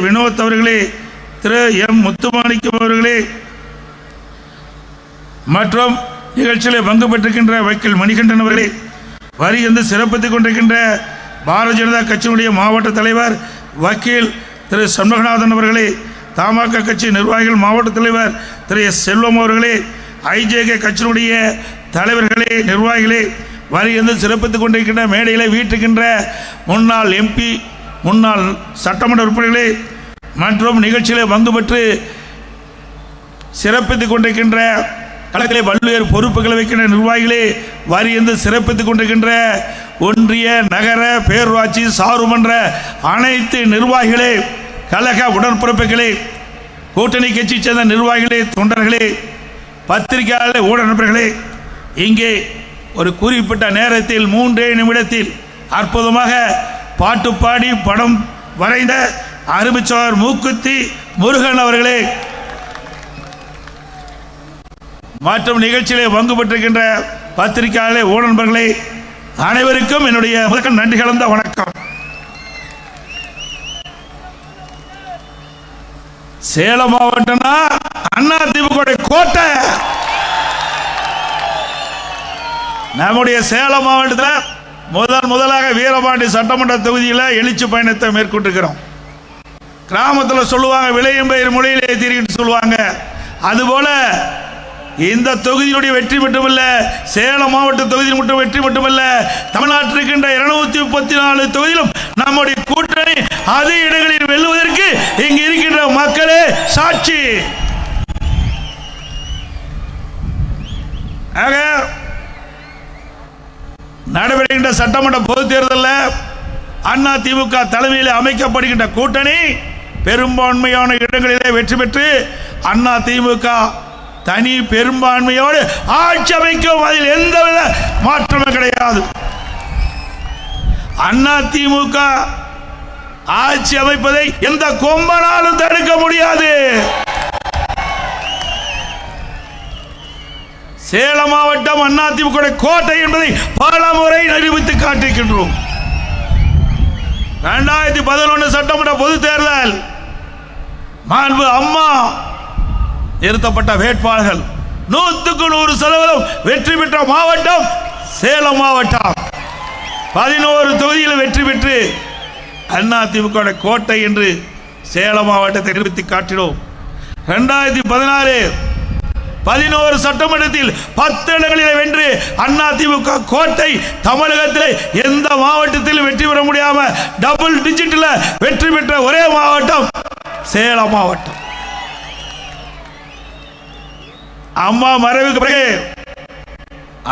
வினோத் அவர்களே, திரு எம் முத்துமாணிக்கம் அவர்களே மற்றும் நிகழ்ச்சியில் பங்கு பெற்றிருக்கின்ற வக்கீல் மணிகண்டன் அவர்களே, வரி என்று சிறப்பித்துக் கொண்டிருக்கின்ற பாரதிய ஜனதா கட்சியினுடைய மாவட்ட தலைவர் வக்கீல் திரு சண்முகநாதன் அவர்களே, தமாக கட்சி நிர்வாகிகள் மாவட்ட தலைவர் திரு எஸ் செல்வம் அவர்களே, ஐஜேகே கட்சியினுடைய தலைவர்களே, நிர்வாகிகளே, வரி என்று சிறப்பித்துக் கொண்டிருக்கின்ற மேடையில் வீட்டுக்கின்ற முன்னாள் எம்பி, முன்னாள் சட்டமன்ற உறுப்பினர்களே மற்றும் நிகழ்ச்சியில் பங்கு பெற்று சிறப்பித்துக் கொண்டிருக்கின்ற களத்திலே பல்வேறு பொறுப்புகளை வைக்கின்ற நிர்வாகிகளே, வரி என்று சிறப்பித்துக் கொண்டிருக்கின்ற ஒன்றிய நகர பேரூராட்சி சார்புமன்ற அனைத்து நிர்வாகிகளே, கழக உடன்பிறப்புகளே, கூட்டணி கட்சி சேர்ந்த நிர்வாகிகளே, தொண்டர்களே, பத்திரிகையாளர்களே, ஊடக நண்பர்களே, இங்கே ஒரு குறிப்பிட்ட நேரத்தில் 3 நிமிடத்தில் அற்புதமாக பாட்டு பாடி படம் வரைந்த அருமைச்சோர் மூக்குத்தி முருகன் அவர்களே மற்றும் நிகழ்ச்சியிலே பங்கு பெற்றிருக்கின்ற பத்திரிகையாளர்களே, ஊடக நண்பர்களே, அனைவருக்கும் என்னுடைய முதற்கண் நன்றி கலந்த வணக்கம். சேலம் மாவட்டம்னா அதிமுக கோட்டை. நம்முடைய சேலம் மாவட்டத்தில் முதலாக வீரபாண்டி சட்டமன்ற தொகுதியில் எழுச்சி பயணத்தை மேற்கொண்டிருக்கிறோம். கிராமத்தில் சொல்லுவாங்க விளையும் பயிர் முறையிலே ஏற்றிருக்கிட்டு சொல்லுவாங்க. அதுபோல இந்த தொகுதியினுடைய வெற்றி மட்டுமல்ல, சேலம் மாவட்ட தொகுதியில் மட்டும் வெற்றி மட்டுமல்ல, தமிழ்நாட்டில் இருக்கின்ற 234 தொகுதியிலும் நம்முடைய கூட்டணி அதிக இடங்களில் வெல்லுவதற்கு இங்கு இருக்கின்ற மக்களே சாட்சி. ஆக நடைபெறுகின்ற சட்டமன்ற பொதுத் தேர்தலில் அதிமுக தலைமையில் அமைக்கப்படுகின்ற கூட்டணி பெரும்பான்மையான இடங்களிலே வெற்றி பெற்று அதிமுக தனி பெரும்பான்மையோடு ஆட்சி அமைக்கும். அதில் எந்தவித மாற்றமும் கிடையாது. அதிமுக ஆட்சி அமைப்பதை எந்த கொம்பனாலும் தடுக்க முடியாது. சேலம் மாவட்டம் அதிமுக கோட்டை என்பதை பல முறை நிரூபித்து காட்டிருக்கின்றோம். 2011 சட்டமன்ற பொது தேர்தல் மாண்பு அம்மா நிறுத்தப்பட்ட வேட்பாளர்கள் 100% வெற்றி பெற்ற மாவட்டம் சேலம் மாவட்டம். 11 தொகுதியில் வெற்றி பெற்று அதிமுக கோட்டை என்று சேலம் மாவட்டத்தை நிரூபித்து காட்டினோம். 2016 11 சட்டமன்றத்தில் 10 இடங்களில் வென்று அதிமுக கோட்டை தமிழகத்தில் எந்த மாவட்டத்தில் வெற்றி பெற முடியாம டபுள் டிஜிட்ல வெற்றி பெற்ற ஒரே மாவட்டம் சேலம் மாவட்டம். அம்மா மறைவுக்கு பிறகு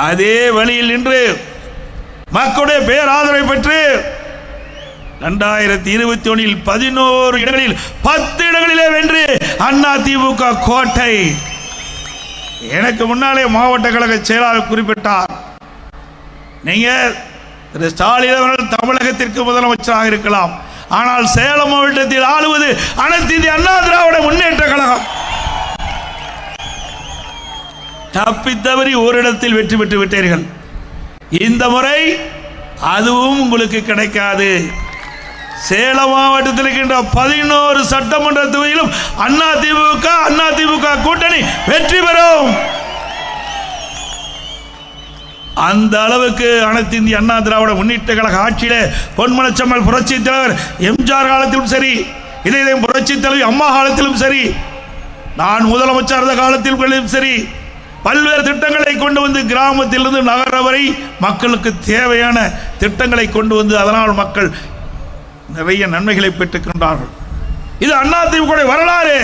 அதே வழியில் நின்று மக்களுடைய பேராதரவை பெற்று 2021 11 இடங்களில் 10 இடங்களிலே வென்று அதிமுக கோட்டை. எனக்கு முன்னாலே மாவட்ட கழக செயலாளர் குறிப்பிட்டார், நீங்க திரு ஸ்டாலின் அவர்கள் தமிழகத்திற்கு முதலமைச்சராக இருக்கலாம், ஆனால் சேலம் மாவட்டத்தில் ஆளுவது அனைத்து இந்திய அண்ணா திராவிட முன்னேற்ற கழகம். தப்பித்தவறி ஓரிடத்தில் வெற்றி பெற்று விட்டீர்கள். இந்த முறை அதுவும் உங்களுக்கு கிடைக்காது. சேலம் மாவட்டத்தில் இருக்கின்ற 11 சட்டமன்ற தொகுதியிலும் அதிமுக கூட்டணி வெற்றி பெறும். அந்த அளவுக்கு அனைத்து இந்திய அண்ணா திராவிட முன்னேற்ற கழக ஆட்சியில பொன்மனச்செம்மல் புரட்சி தலைவர் எம்ஜிஆர் காலத்திலும் சரி, இதே புரட்சி தலைவி அம்மா காலத்திலும் சரி, நான் முதலமைச்சர் இருந்த காலத்திலும் சரி, பல்வேறு திட்டங்களை கொண்டு வந்து கிராமத்திலிருந்து நகர வரை மக்களுக்கு தேவையான திட்டங்களை கொண்டு வந்து அதனால் மக்கள் நிறைய நன்மைகளை பெற்றுக்கின்றார்கள். இது அதிமுக வரலாறு.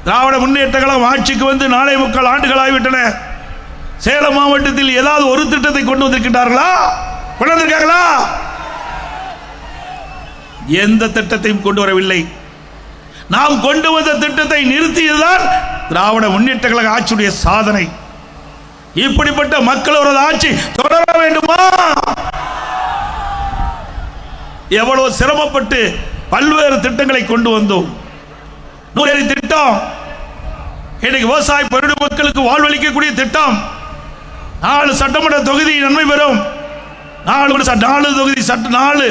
திராவிட முன்னேற்ற கழகம் ஆட்சிக்கு வந்து 4.25 ஆண்டுகள் ஆகிவிட்டன. சேலம் மாவட்டத்தில் ஏதாவது ஒரு திட்டத்தை கொண்டு வந்திருக்கின்றார்களா? கொண்டு வந்திருக்காங்களா? எந்த திட்டத்தையும் கொண்டு வரவில்லை. நாம் கொண்டு வந்த திட்டத்தை நிறுத்தியதுதான் திராவிட முன்னேற்ற கழக ஆட்சியுடைய சாதனை. இப்படிப்பட்ட மக்களோட ஆட்சி தொடர வேண்டுமா? எவ்வளவு சிரமப்பட்டு பல்வேறு திட்டங்களை கொண்டு வந்தோம். நூறு திட்டம், இன்னைக்கு விவசாய பெருடு மக்களுக்கு வாழ்வளிக்கக்கூடிய திட்டம். 4 சட்டமன்ற தொகுதி நன்மை பெறும். 4 தொகுதி 4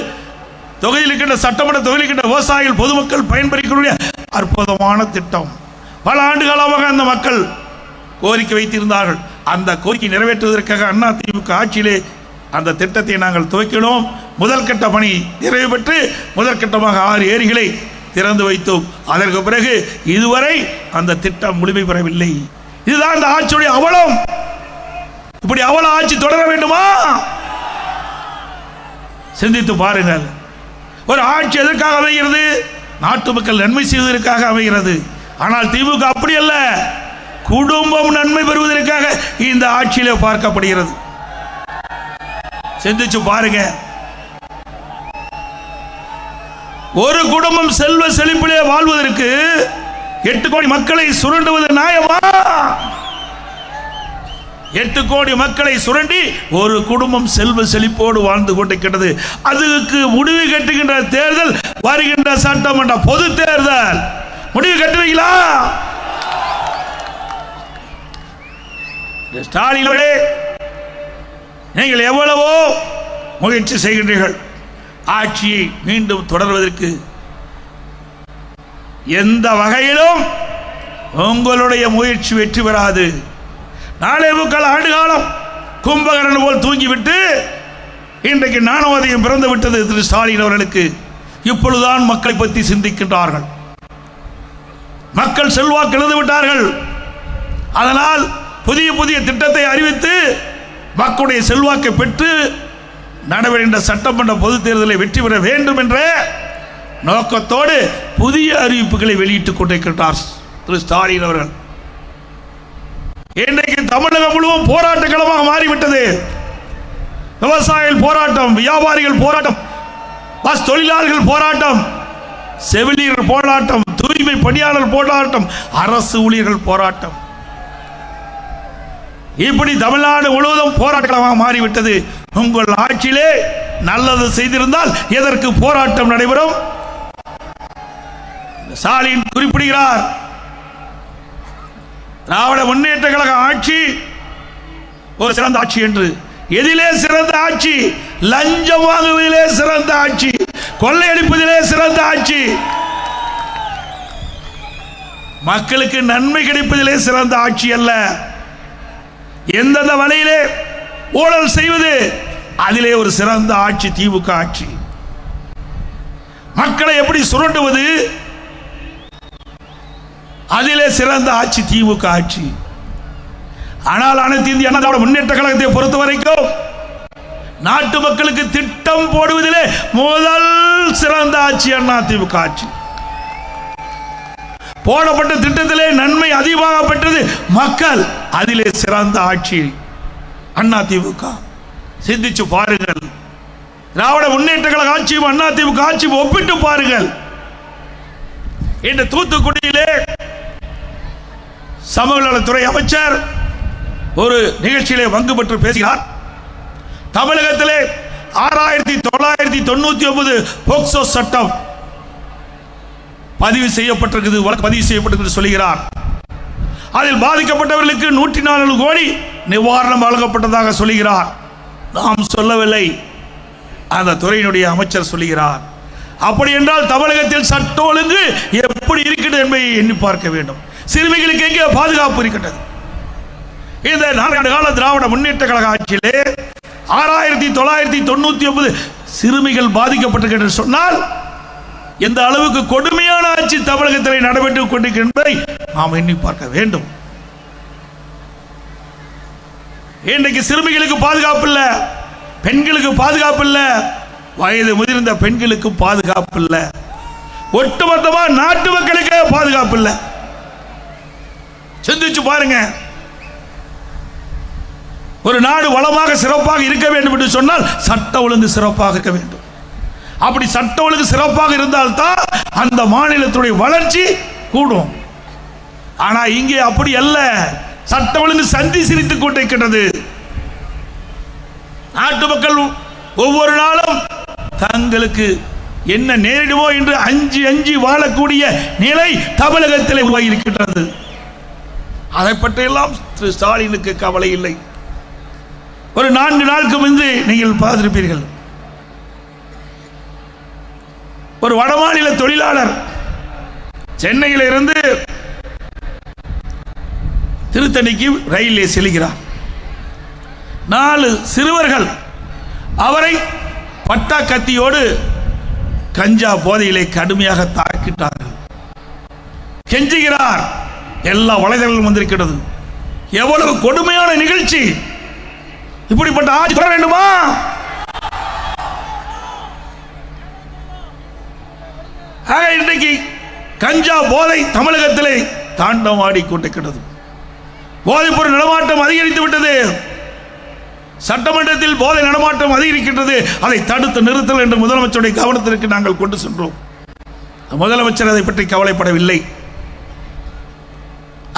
தொகுதியில் இருக்கின்ற சட்டமன்ற தொகுதியில் இருக்கின்ற விவசாயிகள் பொதுமக்கள் பயன்பெறக்கூடிய அற்புதமான திட்டம். பல ஆண்டு காலமாக அந்த மக்கள் கோரிக்கை வைத்திருந்தார்கள். அந்த கோரிக்கை நிறைவேற்றுவதற்காக அதிமுக ஆட்சியிலே அந்த திட்டத்தை நாங்கள் துவக்கினோம். முதல் கட்ட பணி நிறைவு பெற்று முதற்கட்டமாக 6 ஏரிகளை திறந்து வைத்தோம். அதற்கு பிறகு இதுவரை அந்த திட்டம் முழுமை பெறவில்லை. இதுதான் அந்த ஆட்சியுடைய அவலம். இப்படி அவல ஆட்சி தொடர வேண்டுமா? சிந்தித்து பாருங்கள். ஒரு ஆட்சி எதற்காக அமைகிறது? நாட்டு மக்கள் நன்மை செய்வதற்காக அமைகிறது. ஆனால் திமுக அப்படி அல்ல, குடும்பம் நன்மை பெறுவதற்காக இந்த ஆட்சியிலே பார்க்கப்படுகிறது. சிந்திச்சு பாருங்க. ஒரு குடும்பம் செல்வ செழிப்பிலே வாழ்வதற்கு 8 கோடி மக்களை சுரண்டுவது நியாயமா? 8 கோடி மக்களை சுரண்டி ஒரு குடும்பம் செல்வ செழிப்போடு வாழ்ந்து கொண்டிருக்கிறது. அதுக்கு முடிவு கட்டுகின்ற தேர்தல் வருகின்ற சட்டமன்ற பொது தேர்தல். முடிவு கட்டுவீங்களா? ஸ்டாலினோடே நீங்கள் எவ்வளவோ முயற்சி செய்கின்றீர்கள் ஆட்சியை மீண்டும் தொடர்வதற்கு. எந்த வகையிலும் உங்களுடைய முயற்சி வெற்றி பெறாது. 4 ஆண்டு காலம் கும்பகரன் போல் தூங்கிவிட்டு இன்றைக்கு ஞானோதயம் பிறந்து விட்டது திரு ஸ்டாலின் அவர்களுக்கு. இப்பொழுதுதான் மக்களை பற்றி சிந்திக்கின்றார்கள். மக்கள் செல்வாக்கு இழந்து விட்டார்கள். அதனால் புதிய புதிய திட்டத்தை அறிவித்து மக்களுடைய செல்வாக்கை பெற்று நடைபெறுகின்ற சட்டமன்ற பொது தேர்தலை வெற்றி பெற வேண்டும் என்ற நோக்கத்தோடு புதிய அறிவிப்புகளை வெளியிட்டுக் கொண்டிருக்கிறார் திரு ஸ்டாலின் அவர்கள். இன்றைக்கு தமிழகம் முழுவதும் போராட்ட களமாக மாறிவிட்டது. விவசாயிகள் போராட்டம், வியாபாரிகள் போராட்டம், பஸ் தொழிலாளர்கள் போராட்டம், செவிலியர் போராட்டம், தூய்மை பணியாளர் போராட்டம், அரசு ஊழியர்கள் போராட்டம். இப்படி தமிழ்நாடு முழுவதும் போராட்டமாக மாறிவிட்டது. உங்கள் ஆட்சியிலே நல்லது செய்திருந்தால் எதற்கு போராட்டம் நடைபெறும்? ஸ்டாலின் குறிப்பிடுகிறார், திராவிட முன்னேற்ற கழக ஆட்சி ஒரு சிறந்த ஆட்சி என்று. எதிலே சிறந்த ஆட்சி? லஞ்சம் வாங்குவதிலே சிறந்த ஆட்சி, கொள்ளையடிப்பதிலே சிறந்த ஆட்சி, மக்களுக்கு நன்மை கிடைப்பதிலே சிறந்த ஆட்சி அல்ல. எந்தெந்த வழியிலே ஊழல் செய்வது அதிலே ஒரு சிறந்த ஆட்சி திமுக ஆட்சி. மக்களை எப்படி சுரண்டுவது அதிலே சிறந்த ஆட்சி திமுக ஆட்சி. ஆனால் அனைத்து இந்திய அண்ணா திராவிட முன்னேற்ற கழகத்தை பொறுத்த வரைக்கும் நாட்டு மக்களுக்கு திட்டம் போடுவதிலே முதல் சிறந்த ஆட்சி அண்ணா திமுக ஆட்சி. போடப்பட்ட திட்டத்திலே நன்மை அதிகமாக பெற்றது மக்கள், அதிலே சிறந்த ஆட்சி அண்ணா திமுக. சிந்திச்சு பாருங்கள். திராவிட முன்னேற்ற கழக ஆட்சியும் அண்ணா திமுக ஆட்சியும் ஒப்பிட்டு பாருங்கள். இன்று தூத்துக்குடியிலே சமூக நலத்துறை அமைச்சர் ஒரு நிகழ்ச்சியிலே பங்கு பெற்று பேசுகிறார். தமிழகத்திலே 6999 போக்சோ சட்டம் பதிவு செய்யப்பட்டிருக்கிறது, வழக்கு பதிவு செய்யப்பட்டிருக்கிறது சொல்கிறார். அதில் பாதிக்கப்பட்டவர்களுக்கு 104 கோடி நிவாரணம் வழங்கப்பட்டதாக சொல்கிறார். நாம் சொல்லவில்லை, அந்த துறையினுடைய அமைச்சர் சொல்கிறார். அப்படி என்றால் தமிழகத்தில் சட்ட ஒழுங்கு எப்படி இருக்கிறது என்பதை எண்ணி பார்க்க வேண்டும். சிறுமிகளுக்கு எங்கே பாதுகாப்பு இருக்கின்றது? இந்த 4 ஆண்டு கால திராவிட முன்னேற்ற கழக ஆட்சியிலே 6999 சிறுமிகள் பாதிக்கப்பட்டிருக்கிறது சொன்னால் எந்த அளவுக்கு கொடுமையான ஆட்சி தமிழகத்தில் நடைபெற்றுக் கொண்டிருக்கின்றதை நாம் எண்ணி பார்க்க வேண்டும். இன்றைக்கு சிறுமிகளுக்கு பாதுகாப்பு இல்லை, பெண்களுக்கு பாதுகாப்பு இல்லை, வயது முதிர்ந்த பெண்களுக்கு பாதுகாப்பு இல்லை, ஒட்டுமொத்தமா நாட்டு மக்களுக்கு பாதுகாப்பு இல்லை. சிந்திச்சு பாருங்க. ஒரு நாடு வளமாக சிறப்பாக இருக்க வேண்டும் என்று சொன்னால் சட்ட ஒழுங்கு சிறப்பாக இருக்க வேண்டும். அப்படி சட்ட ஒழுங்கு சிறப்பாக இருந்தால்தான் அந்த மாநிலத்துடைய வளர்ச்சி கூடும். ஆனா இங்கே அப்படி அல்ல. சட்ட ஒழுங்கு சந்தி சிரித்துக் கொண்டிருக்கிறது. நாட்டு மக்கள் ஒவ்வொரு நாளும் தங்களுக்கு என்ன நேரிடுமோ என்று அஞ்சி வாழக்கூடிய நிலை தமிழகத்தில் உருவாகி இருக்கின்றது. அதை பற்றியெல்லாம் திரு ஸ்டாலினுக்கு கவலை இல்லை. ஒரு 4 நாளுக்கு முன்பு நீங்கள் பார்த்திருப்பீர்கள், ஒரு வடமாநில தொழிலாளர் சென்னையில் இருந்து திருத்தணிக்கு ரயிலில் செல்கிறார். 4 சிறுவர்கள் அவரை பட்டா கத்தியோடு கஞ்சா போதையிலே கடுமையாக தாக்கிட்டார்கள். கெஞ்சுகிறார். எல்லா வலைதளங்களும் வந்திருக்கிறது. எவ்வளவு கொடுமையான நிகழ்ச்சி! இப்படிப்பட்ட ஆட்சி வர வேண்டுமா? இன்றைக்கு கஞ்சா போதை தமிழகத்திலே தாண்டவாடி கொண்டிருக்கிறது. போதைப்பொருள் நடமாட்டம் அதிகரித்து விட்டது. சட்டமன்றத்தில் போதை நடமாட்டம் அதிகரிக்கின்றது. அதை தடுத்து நிறுத்தல் என்று முதலமைச்சருடைய கவனத்திற்கு நாங்கள் கொண்டு சென்றோம். முதலமைச்சர் அதை பற்றி கவலைப்படவில்லை.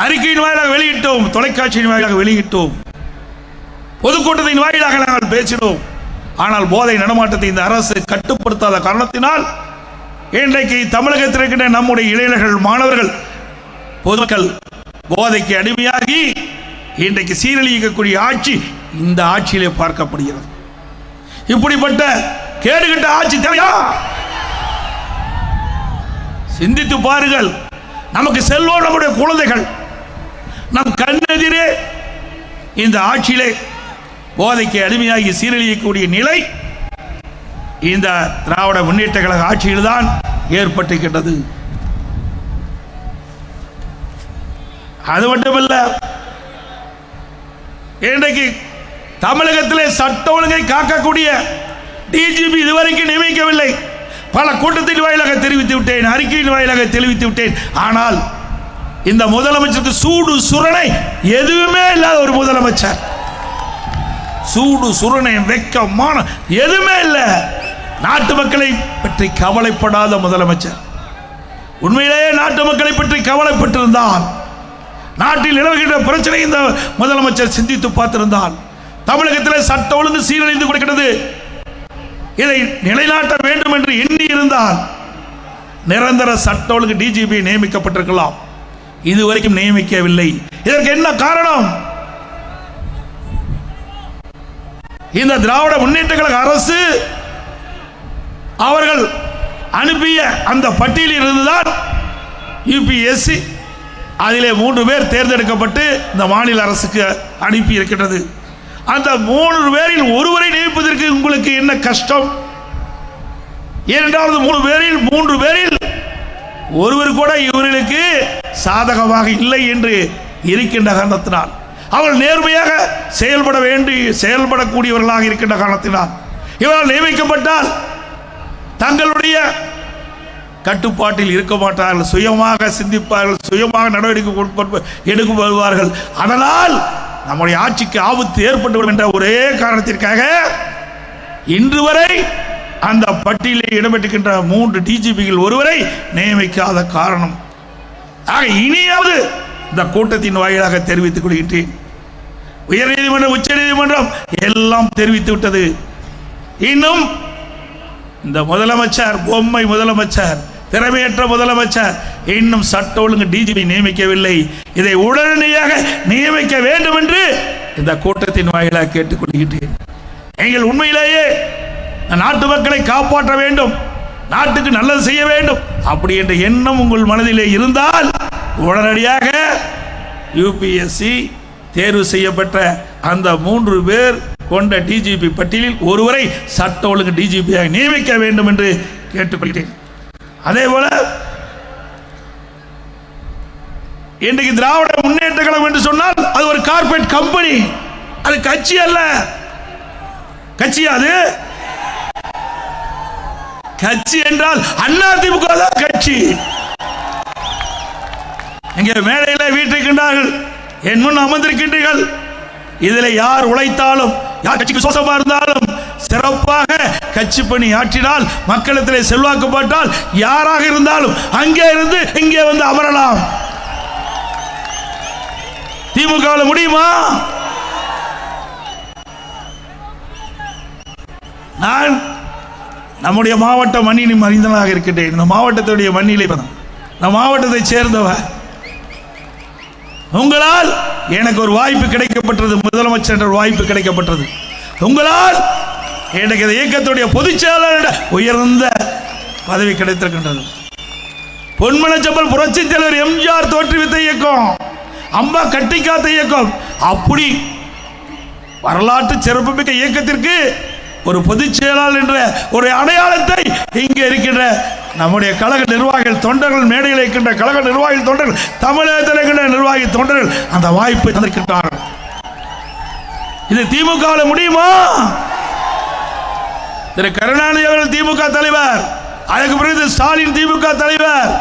அறிக்கையின் வாயிலாக வெளியிட்டோம், தொலைக்காட்சியின் வாயிலாக வெளியிட்டோம், பொதுக்கூட்டத்தின் வாயிலாக நாங்கள் பேசினோம். ஆனால் போதை நடமாட்டத்தை இந்த அரசு கட்டுப்படுத்தாத காரணத்தினால் இன்றைக்கு தமிழகத்தில் இருக்கின்ற நம்முடைய இளைஞர்கள், மாணவர்கள், பொதுமக்கள் போதைக்கு அடிமையாகி இன்றைக்கு சீரழிக்கக்கூடிய ஆட்சி இந்த ஆட்சியிலே பார்க்கப்படுகிறது. இப்படிப்பட்ட கேடுகட்ட ஆட்சி தேவையா? சிந்தித்து பாருங்கள். நமக்கு செல்வோம் நம்முடைய குழந்தைகள். நம் கண்ணெதிரே இந்த ஆட்சியிலே போதைக்கு அடிமையாகி சீரழிக்கக்கூடிய நிலை இந்த திராவிட முன்னேற்ற கழக ஆட்சியில் தான் ஏற்பட்டிருக்கின்றது. அது மட்டுமல்ல, இன்றைக்கு தமிழகத்திலே சட்ட ஒழுங்கை காக்கக்கூடிய டிஜிபி இதுவரைக்கும் நியமிக்கவில்லை. பல கூட்டத்தின் வாயிலாக தெரிவித்து விட்டேன், அறிக்கையின் வாயிலாக தெரிவித்து விட்டேன். ஆனால் இந்த முதலமைச்சருக்கு சூடு சுரணை எதுவுமே இல்லாத ஒரு முதலமைச்சர், சூடு சுரணை வெக்கமான எதுவுமே இல்லை. நாட்டு மக்களை பற்றி கவலைப்படாத முதலமைச்சர். உண்மையிலேயே நாட்டு மக்களை பற்றி கவலைப்பட்டிருந்தால், நாட்டில் நிலவுகின்ற பிரச்சனை இந்த முதலமைச்சர் சிந்தித்து பார்த்திருந்தால், தமிழகத்தில் சட்ட ஒழுங்கு சீரழிந்து கொடுக்கிறது, இதை நிலைநாட்ட வேண்டும் என்று எண்ணி இருந்தால் நிரந்தர சட்ட ஒழுங்கு டிஜிபி நியமிக்கப்பட்டிருக்கலாம். இதுவரைக்கும் நியமிக்கவில்லை. இதற்கு என்ன காரணம்? இந்த திராவிட முன்னேற்ற கழக அரசு அவர்கள் அனுப்பிய அந்த பட்டியலில் இருந்துதான் யுபிஎஸ்சி அதிலே 3 பேர் தேர்ந்தெடுக்கப்பட்டு இந்த மாநில அரசுக்கு அனுப்பி இருக்கின்றது. அந்த 3 பேரில் ஒருவரை நியமிப்பதற்கு உங்களுக்கு என்ன கஷ்டம்? ஏனென்றால் 3 பேரில் ஒருவர் கூட இவர்களுக்கு சாதகமாக இல்லை என்று இருக்கின்ற காரணத்தினால், அவர்கள் நேர்மையாக செயல்படக்கூடியவர்களாக இருக்கின்ற காரணத்தினால் இவர்கள் நியமிக்கப்பட்டால் தங்களுடைய கட்டுப்பாட்டில் இருக்க மாட்டார்கள், சுயமாக சிந்திப்பார்கள், சுயமாக நடவடிக்கை எடுக்கப்படுவார்கள். அதனால் நம்முடைய ஆட்சிக்கு ஆபத்து ஏற்பட்டுவிடும் என்ற ஒரே காரணத்திற்காக இன்று வரை அந்த பட்டியலில் இடம்பெற்றிருக்கின்ற 3 டிஜிபிகள் ஒருவரை நியமிக்காத காரணம். ஆக இனியாவது இந்த கூட்டத்தின் வாயிலாக தெரிவித்துக் கொள்கின்றேன். உயர்நீதிமன்றம், உச்ச நீதிமன்றம் எல்லாம் தெரிவித்து விட்டது. இன்னும் இந்த முதலமைச்சர், பொம்மை முதலமைச்சர், திறமையற்ற முதலமைச்சர் இன்னும் சட்ட ஒழுங்கு டிஜிபி நியமிக்கவில்லை. இதை உடனடியாக நியமிக்க வேண்டும் என்று இந்த கூட்டத்தின் வாயிலாக கேட்டுக்கொள்கின்றேன். நீங்கள் உண்மையிலேயே நாட்டு மக்களை காப்பாற்ற வேண்டும், நாட்டுக்கு நல்லது செய்ய வேண்டும் அப்படி என்ற எண்ணம் உங்கள் மனதிலே இருந்தால் உடனடியாக யுபிஎஸ்சி தேர்வு செய்யப்பட்ட அந்த 3 பேர் கொண்ட டிஜிபி பட்டியலில் ஒருவரை சட்ட ஒழுங்கு டிஜிபியாக நியமிக்க வேண்டும் என்று கேட்டுக்கொள்கிறேன். அதே போல இன்றைக்கு திராவிட முன்னேற்ற கழகம் என்று சொன்னால் அது ஒரு கார்ப்பரேட் கம்பெனி, அது கட்சி அல்ல. கட்சி அது கட்சி என்றால் அதிமுக தான் கட்சி. இங்கே மேடையில் வீட்டிருக்கின்றார்கள், என் முன் அமர்ந்திருக்கின்றீர்கள். இதில் யார் உழைத்தாலும், யார் கட்சிக்கு சோசமா இருந்தாலும் சிறப்பாக கட்சி பணி ஆற்றினால், மக்களிடத்தில் செல்வாக்கப்பட்டால் யாராக இருந்தாலும் அங்கே இருந்து இங்கே வந்து அமரலாம். திமுக முடியுமா? நான் நம்முடைய மாவட்ட மண்ணின் மனிதனாக இருக்கின்றேன். இந்த மாவட்டத்துடைய மண்ணிலே இந்த மாவட்டத்தை சேர்ந்தவர். உங்களால் எனக்கு ஒரு வாய்ப்பு கிடைக்கப்பட்டது, முதலமைச்சர் என்ற ஒரு வாய்ப்பு கிடைக்கப்பட்டது. உங்களால் எனக்கு இந்த இயக்கத்துடைய பொதுச் செயலாளர் உயர்ந்த பதவி கிடைத்திருக்கின்றது. பொன்மனச்செம்மல் புரட்சி தலைவர் எம்ஜிஆர் தோற்றுவித்த இயக்கம், அம்மா கட்டி காத்த இயக்கம். அப்படி வரலாற்று சிறப்புமிக்க இயக்கத்திற்கு ஒரு பொதுச் செயலாளர் என்ற ஒரு அடையாளத்தை இங்கே இருக்கின்ற நம்முடைய கழக நிர்வாகிகள், தொண்டர்கள், மேடையில் இருக்கின்ற கழக நிர்வாகிகள், தொண்டர்கள், தமிழகத்தில் இருக்கின்ற நிர்வாகி தொண்டர்கள் அந்த வாய்ப்பை தந்திருக்கின்றார்கள். இது திமுக முடியுமா? திரு கருணாநிதி அவர்கள் திமுக தலைவர், அதுக்கு பிறகு ஸ்டாலின் திமுக தலைவர்,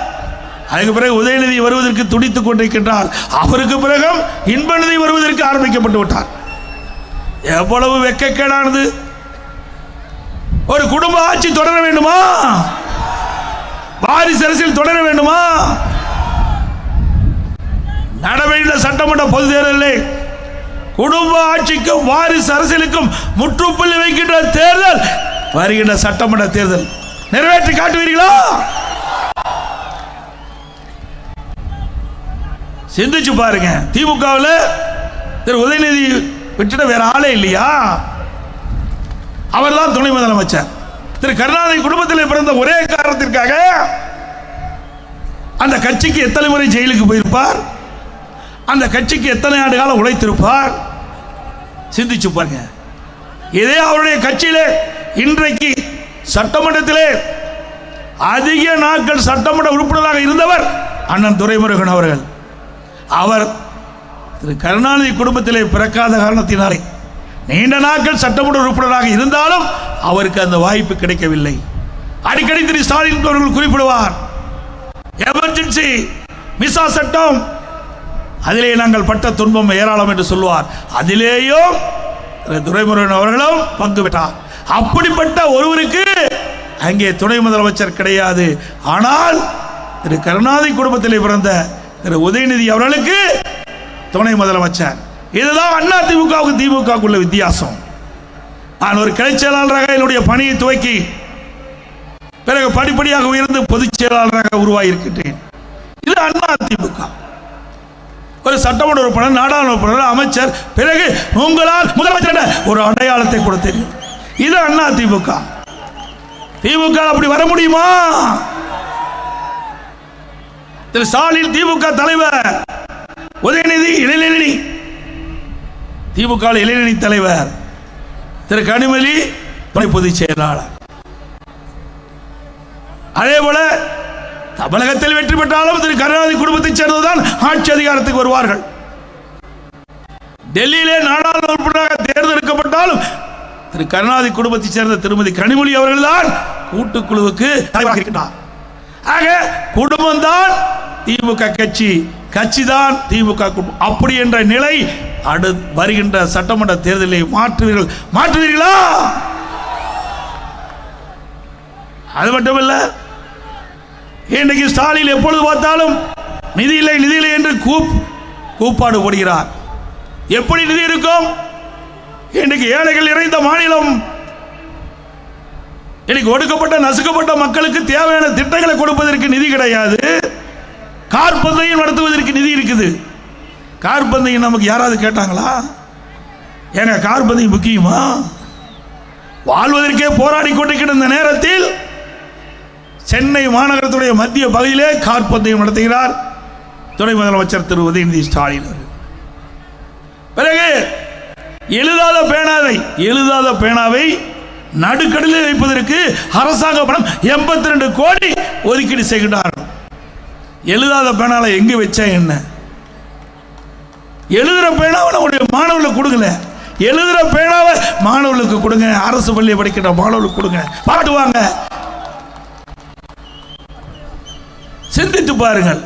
அதுக்கு பிறகு உதயநிதி வருவதற்கு துடித்துக் கொண்டிருக்கின்றார். அவருக்கு பிறகு இன்பநிதி வருவதற்கு ஆரம்பிக்கப்பட்டு விட்டார். எவ்வளவு வெட்கக்கேடானது! ஒரு குடும்ப ஆட்சி தொடர வேண்டுமா? வாரிசு அரசியல் தொடர வேண்டுமா? நடவேண்ட சட்டமன்ற பொது தேர்தலில் குடும்ப ஆட்சிக்கும் வாரிசு அரசியலுக்கும் முற்றுப்புள்ளி வைக்கின்ற தேர்தல் வருகின்ற சட்டமன்ற தேர்தல். நிறைவேற்றி காட்டுவீர்களா? சிந்திச்சு பாருங்க. திமுகவில் திரு உதயநிதி விட்டுட்ட வேற ஆளே இல்லையா? அவர் தான் துணை முதலமைச்சர். திரு கருணாநிதி குடும்பத்தில் பிறந்த ஒரே காரணத்திற்காக அந்த கட்சிக்கு எத்தனை முறை ஜெயிலுக்கு போயிருப்பார், அந்த கட்சிக்கு எத்தனை ஆண்டு காலம் உழைத்திருப்பார். சிந்திச்சு பாருங்க. இதே அவருடைய கட்சியிலே இன்றைக்கு சட்டமன்றத்திலே அதிக நாட்கள் சட்டமன்ற உறுப்பினராக இருந்தவர் அண்ணன் துரைமுருகன் அவர்கள். அவர் திரு கருணாநிதி குடும்பத்திலே பிறக்காத காரணத்தினாலே நீண்ட நாட்கள் சட்டமன்ற உறுப்பினராக இருந்தாலும் அவருக்கு அந்த வாய்ப்பு கிடைக்கவில்லை. அடிக்கடி திரு ஸ்டாலின் அவர்கள் குறிப்பிடுவார், எமர்ஜென்சி மிசா சட்டம், அதிலே நாங்கள் பட்ட துன்பம் ஏராளம் என்று சொல்லுவார். அதிலேயும் துரைமுருகன் அவர்களும் பங்கு பெற்றார். அப்படிப்பட்ட ஒருவருக்கு அங்கே துணை முதலமைச்சர் கிடையாது. ஆனால் திரு கருணாநிதி குடும்பத்திலே பிறந்த திரு உதயநிதி அவர்களுக்கு துணை முதலமைச்சர். இதுதான் அண்ணா திமுகவுக்கு திமுகவுக்கு உள்ள வித்தியாசம். நான் ஒரு கிளை செயலாளராக என்னுடைய பணியை துவக்கி பிறகு படிப்படியாக உயர்ந்து பொதுச் செயலாளராக உருவாகி இருக்கின்றேன். இது அண்ணா திமுக. ஒரு சட்டமன்ற உறுப்பினர், நாடாளுமன்ற உறுப்பினர், அமைச்சர், பிறகு உங்களால் முதலமைச்சர் ஒரு அடையாளத்தை கொடுத்தேன். இது அண்ணா திமுக. திமுக அப்படி வர முடியுமா? திரு ஸ்டாலின் திமுக தலைவர், உதயநிதி இளைஞரணி திமுக இளைஞரணி தலைவர், திரு கனிமொழி துணை பொதுச் செயலாளர். அதே போல தமிழகத்தில் வெற்றி பெற்றாலும் திரு கருணாநிதி குடும்பத்தைச் சேர்ந்ததுதான் ஆட்சி அதிகாரத்துக்கு வருவார்கள். டெல்லியிலே நாடாளுமன்ற உறுப்பினராக தேர்ந்தெடுக்கப்பட்டாலும் திரு கருணாநிதி குடும்பத்தைச் சேர்ந்த திருமதி கனிமொழி அவர்கள் தான் கூட்டுக்குழுவுக்கு தலைவராக இருக்கின்றார். ஆக குடும்பம் தான் திமுக கட்சி, கட்சி தான் திமுக குடும்பம். அப்படி என்ற நிலை வருகின்ற சட்டமன்ற தேர்தலை மாற்றுவீர்களா? அது மட்டுமல்ல, இன்றைக்கு ஸ்டாலின் எப்பொழுது பார்த்தாலும் நிதி இல்லை நிதி இல்லை என்று கூப்பாடு போடுகிறார். எப்படி நிதி இருக்கும்? இன்றைக்கு ஏழைகள் நிறைந்த மாநிலம், இன்னைக்கு ஒடுக்கப்பட்ட நசுக்கப்பட்ட மக்களுக்கு தேவையான திட்டங்களை கொடுப்பதற்கு நிதி கிடையாது. கார்பந்தையும் நடத்துவதற்கு நிதி இருக்குது. கார்பந்தையும் நமக்கு யாராவது கேட்டாங்களா? ஏங்க கார்பந்தையும் முக்கியமா? வாழ்வதற்கே போராடி கொண்டிருக்கிற இந்த நேரத்தில் சென்னை மாநகரத்துடைய மத்திய பகுதியிலே கார்பந்தயம் நடத்துகிறார் துணை முதலமைச்சர் திரு உதயநிதி ஸ்டாலின். பிறகு எழுதாத பேனாவை நடுக்கடலில் வைப்பதற்கு அரசாங்க பணம் 82 கோடி ஒதுக்கீடு செய்கிறார்கள். எழுதாத பேனாவை எங்க வச்சா என்ன? எழுதுற பேனாவை நம்முடைய மாணவர்களுக்கு கொடுக்கல, எழுதுற பேனாவை மாணவர்களுக்கு கொடுங்க, அரசு பள்ளியை படிக்கிற மாணவர்களுக்கு கொடுங்க, பாட்டுவாங்க. சிந்தித்து பாருங்கள்,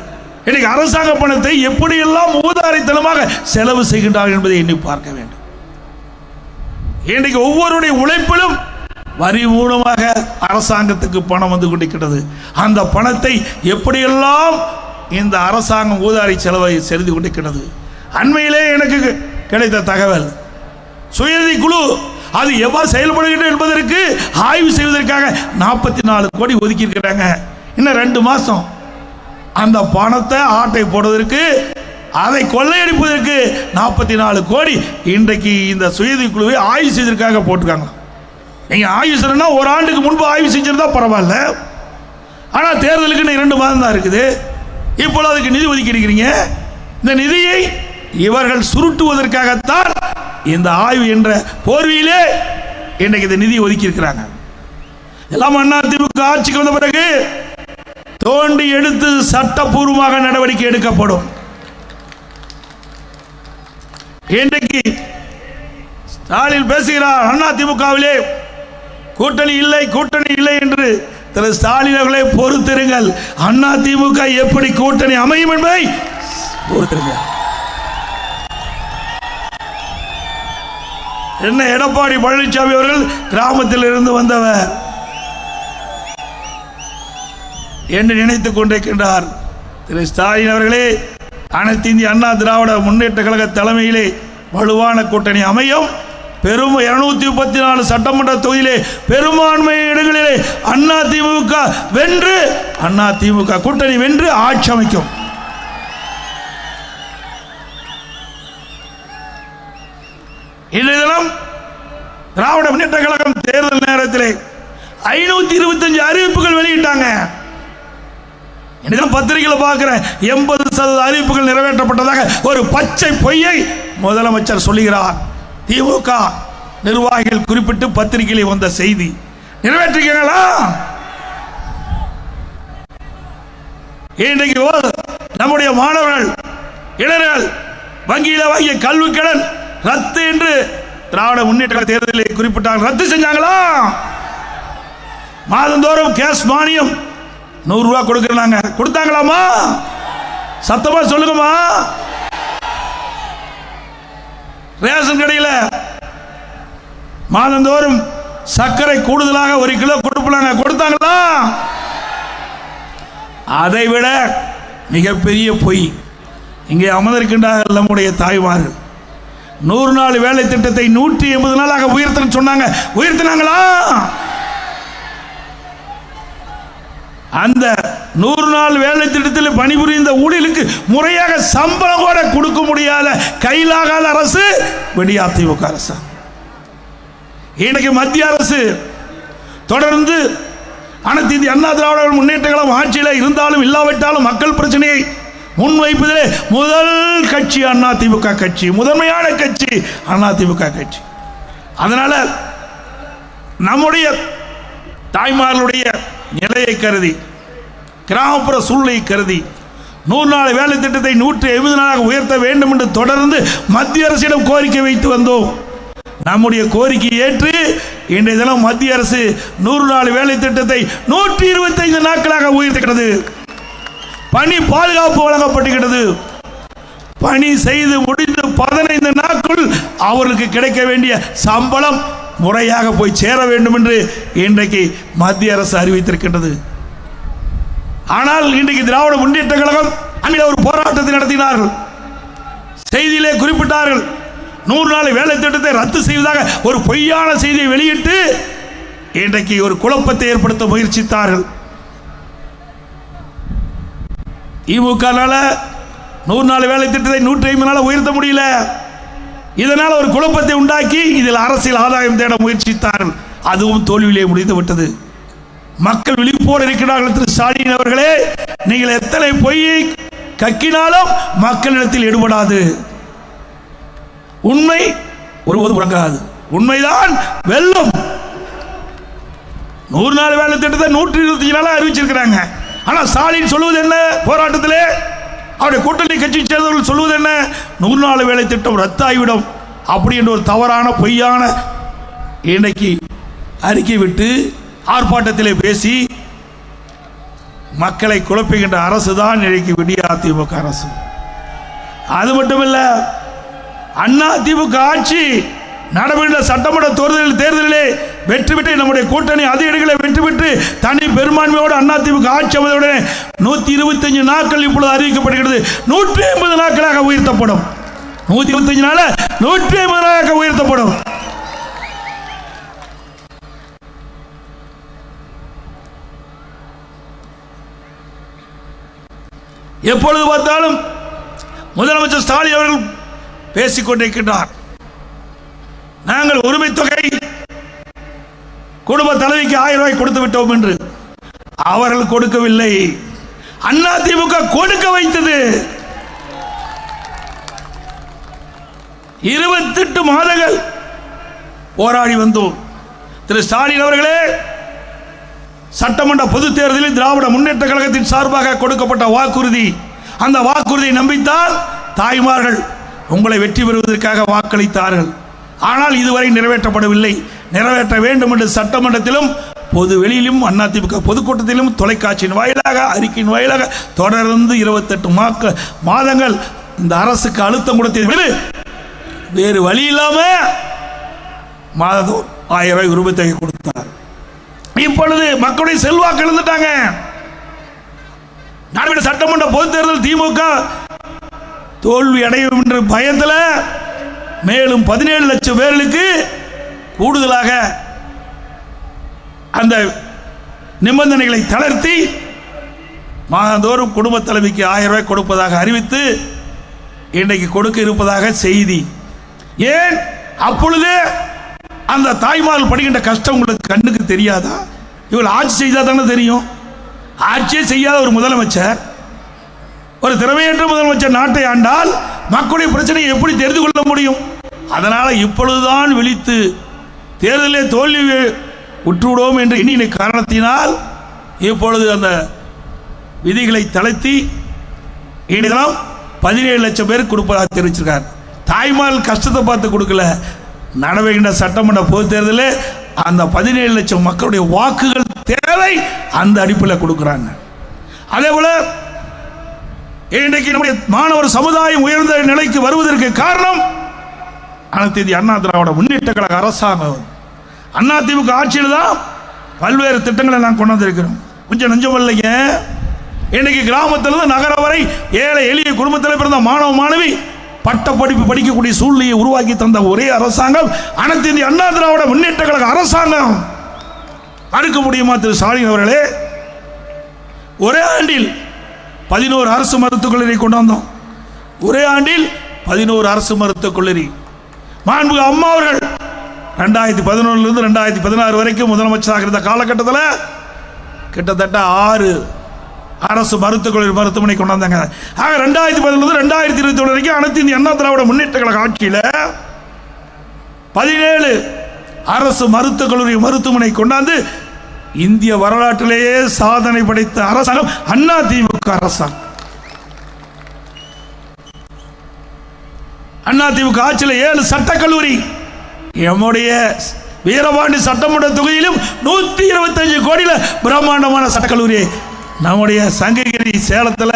இன்னைக்கு அரசாங்க பணத்தை எப்படியெல்லாம் ஊதாரித்தனமாக செலவு செய்கின்றார்கள் என்பதை எண்ணி பார்க்க வேண்டும். இன்றைக்கு ஒவ்வொருடைய உழைப்பிலும் வரி மூலமாக அரசாங்கத்துக்கு பணம் வந்து கொண்டிருக்கிறது. அந்த பணத்தை எப்படியெல்லாம் இந்த அரசாங்கம் ஊதாரி செலவை செய்து கொண்டிருக்கிறது. அண்மையிலே எனக்கு கிடைத்த தகவல், சுயநிதி குழு அது எவ்வாறு செயல்படுகிறது என்பதற்கு ஆய்வு செய்வதற்காக 44 கோடி ஒதுக்கி இருக்கிறாங்க. இன்னும் 2 மாசம் அந்த பணத்தை ஆட்டை போடுவதற்கு, அதை கொள்ளையடிப்பதற்கு 44 கோடி இன்றைக்கு இந்த சுயநிதி குழுவை ஆய்வு செய்வதற்காக போட்டிருக்காங்க. நீங்க ஆய்வு செய்யணும்னா ஒரு ஆண்டுக்கு முன்பு ஆய்வு செஞ்சிருந்தா பரவாயில்ல, ஆனால் தேர்தலுக்கு 2 மாதம் தான் இருக்குது. இப்பொழுது அதுக்கு நிதி ஒதுக்கி இருக்கிறீங்க. இந்த நிதியை இவர்கள் சுருட்டுவதற்காகத்தான் இந்த ஆய்வு என்ற போர்வையிலே இன்றைக்கு இந்த நிதியை ஒதுக்கி இருக்கிறாங்க. எல்லாம் அதிமுக ஆட்சிக்கு வந்த பிறகு தோண்டி எடுத்து சட்டப்பூர்வமாக நடவடிக்கை எடுக்கப்படும். இன்றைக்கு ஸ்டாலின் பேசுகிறார், அதிமுகவிலே கூட்டணி இல்லை என்று. திரு ஸ்டாலின் அவர்களை பொறுத்திருங்கள், அதிமுக எப்படி கூட்டணி அமையும் என்பதை பொறுத்திருங்கள். என்ன எடப்பாடி பழனிசாமி அவர்கள் கிராமத்தில் இருந்து வந்தவர் என்று நினைத்துக் கொண்டிருக்கின்றார். திரு ஸ்டாலின் அவர்களே, அனைத்து இந்திய அண்ணா திராவிட முன்னேற்ற கழக தலைமையிலே வலுவான கூட்டணி அமையும். பெரும் 234 சட்டமன்ற தொகுதியிலே பெரும்பான்மை இடங்களிலே அதிமுக வென்று, அதிமுக கூட்டணி வென்று ஆட்சி அமைக்கும். இன்றைய தினம் திராவிட முன்னேற்ற கழகம் தேர்தல் நேரத்தில் 525 அறிவிப்புகள் வெளியிட்டாங்க. இன்னும் பத்திரிகையில் பார்க்கிறேன் 80% அறிவிப்புகள் நிறைவேற்றப்பட்டதாக ஒரு பச்சை பொய்யை முதலமைச்சர் சொல்லுகிறார். திமுக நிர்வாகிகள் குறிப்பிட்டு பத்திரிகையில் வந்த செய்தி நிறைவேற்றுகிறீங்களா? இன்றைக்கு நம்முடைய மாணவர்கள் இளைஞர்கள் வங்கியில் வாங்கிய கல்வி கடன் ரத்து என்று திராவிட முன்னேற்ற தேர்தலில் குறிப்பிட்டாங்க. ரத்து செஞ்சாங்களா? மாதந்தோறும் கேஸ் மானியம் 100 ரூபாய் கொடுக்கறாங்க, கொடுத்தாங்களாமா? சத்தமா சொல்லுங்கம்மா. ரேஷன் கடையில் மாதந்தோறும் சர்க்கரை கூடுதலாக 1 கிலோ கொடுப்பாங்க, கொடுத்தாங்களா? அதைவிட மிகப்பெரிய பொய் இங்கே அமர்ந்திருக்கின்றார்கள் நம்முடைய தாய்மார்கள். 100 நாள் வேலை திட்டத்தை 180 நாளாக உயர்த்தணும் சொன்னாங்க, உயர்த்தினாங்களா? அந்த 100 நாள் வேலை திட்டத்தில் பணிபுரிந்த ஊழியர்களுக்கு முறையாக சம்பளம் கூட கொடுக்க முடியாத கையிலாகாத அரசு அதிமுக அரசு. இன்னைக்கு மத்திய அரசு தொடர்ந்து அனைத்து இந்திய அண்ணா திராவிட முன்னேற்ற கழகம் ஆட்சியில் இருந்தாலும் இல்லாவிட்டாலும் மக்கள் பிரச்சனையை முன்வைப்பதிலே முதல் கட்சி அதிமுக கட்சி, முதன்மையான கட்சி அதிமுக கட்சி. அதனால நம்முடைய தாய்மார்களுடைய நிலையை கருதி, கிராமப்புற சூழ்நிலை கருதி 100 நாள் வேலை திட்டத்தை 180 நாளாக உயர்த்த வேண்டும் என்று தொடர்ந்து மத்திய அரசிடம் கோரிக்கை வைத்து வந்தோம். நம்முடைய கோரிக்கையை ஏற்று இன்றைய தினம் மத்திய அரசு 100 நாள் வேலை திட்டத்தை 125 நாட்களாக உயர்த்துகிறது. பணி பாதுகாப்பு வழங்கப்பட்டுகிறது. பணி செய்து முடிந்து 15 நாட்கள் அவர்களுக்கு கிடைக்க வேண்டிய சம்பளம் முறையாக போய் சேர வேண்டும் என்று இன்றைக்கு மத்திய அரசு அறிவித்திருக்கின்றது. ஆனால் இன்றைக்கு திராவிட முன்னேற்ற கழகம் அங்கே ஒரு போராட்டத்தை நடத்தினார்கள். செய்தியிலே குறிப்பிட்டார்கள், 100 நாள் வேலை திட்டத்தை ரத்து செய்வதாக ஒரு பொய்யான செய்தியை வெளியிட்டு இன்றைக்கு ஒரு குழப்பத்தை ஏற்படுத்த முயற்சித்தார்கள். திமுகனால 100 நாள் வேலை திட்டத்தை 150 நாள் உயர்த்த முடியல. இதனால் ஒரு குழப்பத்தை உண்டாக்கி இதில் அரசியல் ஆதாயம் தேட முயற்சித்தார்கள். அதுவும் தோல்வியிலே முடிந்து விட்டது. மக்கள் விழிப்போடு இருக்கிறார்கள். திரு ஸ்டாலின் அவர்களே, நீங்கள் எத்தனை பொய்யை கக்கினாலும் மக்களிடத்தில் எடுபடாது. உண்மை ஒருபோது உறங்காது. உண்மைதான் வெல்லும். 100 நாள் வேலை திட்டத்தை 125 நாளா அறிவிச்சிருக்கிறாங்க. ஆனால் ஸ்டாலின் சொல்லுவது என்ன? போராட்டத்திலே அவருடைய கூட்டணி கட்சி சேர்ந்தவர்கள் சொல்லுவது என்ன? 100 நாள் வேலை திட்டம் ரத்தாகிவிடும் அப்படி என்ற ஒரு தவறான பொய்யான இன்னைக்கு அறிக்கை விட்டு ஆர்ப்பாட்டத்திலே பேசி மக்களை குழப்புகின்ற அரசு தான் இன்றைக்கு அதிமுக அரசு. அது மட்டுமல்ல, அதிமுக ஆட்சி நடைபெற்ற சட்டமன்ற தேர்தலிலே வெற்றி பெற்று நம்முடைய கூட்டணி அதிக இடங்களை வெற்றி பெற்று தனி பெரும்பான்மையோடு அதிமுக ஆட்சி அமைந்தவுடனே 125 நாட்கள் இப்பொழுது அறிவிக்கப்படுகிறது. 180 நாட்களாக உயர்த்தப்படும். 125 நாள் 180 நாளாக உயர்த்தப்படும். எப்பொழுது பார்த்தாலும் முதலமைச்சர் ஸ்டாலின் அவர்கள் பேசிக்கொண்டிருக்கின்றார். நாங்கள் உரிமை தொகை குடும்ப தலைவிக்கு 1000 ரூபாய் கொடுத்து விட்டோம் என்று. அவர்கள் கொடுக்கவில்லை, அதிமுக கொடுக்க வைத்தது. 28 மாதங்கள் போராடி வந்தோம். திரு ஸ்டாலின் அவர்களே, சட்டமன்ற பொதுத் தேர்தலில் திராவிட முன்னேற்ற கழகத்தின் சார்பாக கொடுக்கப்பட்ட வாக்குறுதி, அந்த வாக்குறுதியை நம்பித்தான் தாய்மார்கள் உங்களை வெற்றி பெறுவதற்காக வாக்களித்தார்கள். ஆனால் இதுவரை நிறைவேற்றப்படவில்லை. நிறைவேற்ற வேண்டும் என்று சட்டமன்றத்திலும் பொது வெளியிலும் அதிமுக பொதுக்கூட்டத்திலும் தொலைக்காட்சியின் வாயிலாக அறிக்கையின் வாயிலாக தொடர்ந்து 28 மாதங்கள் இந்த அரசுக்கு அழுத்தம் கொடுத்தது. வேறு வழி இல்லாம மாதம் 1000 ரூபாய் உரிமைத்தொகை கொடுத்தார். இப்பொழுது மக்களுடைய செல்வாக்கு இழந்துட்டாங்க. நடைபெற்ற சட்டமன்ற பொதுத் தேர்தல் திமுக தோல்வி அடையும் என்ற பயத்தில் மேலும் 17 லட்சம் பேர்களுக்கு கூடுதலாக அந்த நிபந்தனைகளை தளர்த்தி மாதந்தோறும் குடும்ப தலைவிக்கு 1000 ரூபாய் கொடுப்பதாக அறிவித்து இன்றைக்கு கொடுக்க இருப்பதாக செய்தி. ஏன் அப்பொழுது அந்த தாய்மார்கள் படுகின்ற கஷ்டம் உங்களுக்கு கண்ணுக்கு தெரியாதா? இவள் ஆட்சி செய்தால் தானே தெரியும். ஆட்சியே செய்யாத ஒரு முதலமைச்சர், ஒரு திறமையற்ற முதலமைச்சர் நாட்டை ஆண்டால் மக்களுடைய பிரச்சனையை எப்படி தெரிந்து கொள்ள முடியும்? அதனால இப்பொழுதுதான் விழித்து தேர்தலே தோல்வி உற்றுவிடுவோம் என்று எண்ணின காரணத்தினால் இப்பொழுது அந்த விதிகளை தளர்த்தி இனிதான் 17 லட்சம் பேருக்கு கொடுப்பதாக தெரிவிச்சிருக்கார். தாய்மார்கள் கஷ்டத்தை பார்த்து கொடுக்கல, நடவடிக்கின்ற சட்டமன்ற பொதுத் தேர்தலில் அந்த 17 லட்சம் மக்களுடைய வாக்குகள் தேவை, அந்த அடிப்பில் கொடுக்குறாங்க. அதே போல இன்றைக்கு நம்முடைய மாணவர் சமுதாயம் உயர்ந்த நிலைக்கு வருவதற்கு காரணம் அனைத்து இந்திய அண்ணா திராவிட முன்னேற்ற கழக அரசாங்கம். அதிமுக ஆட்சியில் தான் பல்வேறு திட்டங்களை நான் கொண்டு வந்திருக்கிறோம். கொஞ்சம் நெஞ்சம் இல்லைங்க. இன்னைக்கு கிராமத்திலிருந்து நகரம் வரை ஏழை எளிய குடும்பத்தில் பிறந்த மாணவ மாணவி பட்ட படிப்பு படிக்கக்கூடிய சூழ்நிலையை உருவாக்கி தந்த ஒரே அரசாங்கம் அனைத்து இந்திய அண்ணா திராவிட முன்னேற்ற கழக அரசாங்கம். தடுக்க முடியுமா திரு ஸ்டாலின் அவர்களே? ஒரே ஆண்டில் 11 அரசு மருத்துவக் கல்லூரி கொண்டு வந்தோம். ஒரே ஆண்டில் 11 அரசு மருத்துவக் கல்லூரி. மாண்புமிகு அம்மா அவர்கள் 2011 2016 வரைக்கும் முதலமைச்சராக இருந்த காலகட்டத்தில் கிட்டத்தட்ட 6 அரசு மருத்துவக் கல்லூரி மருத்துவமனை கொண்டு வந்தாங்க. ஆக 2011 2021 வரைக்கும் அனைத்து இந்திய அண்ணா திராவிட முன்னேற்ற கழக ஆட்சியில் 17 அரசு மருத்துவக் கல்லூரி மருத்துவமனை கொண்டாந்து இந்திய வரலாற்றிலேயே சாதனை படைத்த அரசாங்கம் அதிமுக அரசாங்கம். அதிமுக ஆட்சியில் 7 சட்டக்கல்லூரி, நம்முடைய வீரபாண்டி சட்டமன்ற தொகுதியிலும் 125 கோடியில் பிரம்மாண்டமான சட்டக்கல்லூரி, நம்முடைய சங்ககிரி சேலத்தில்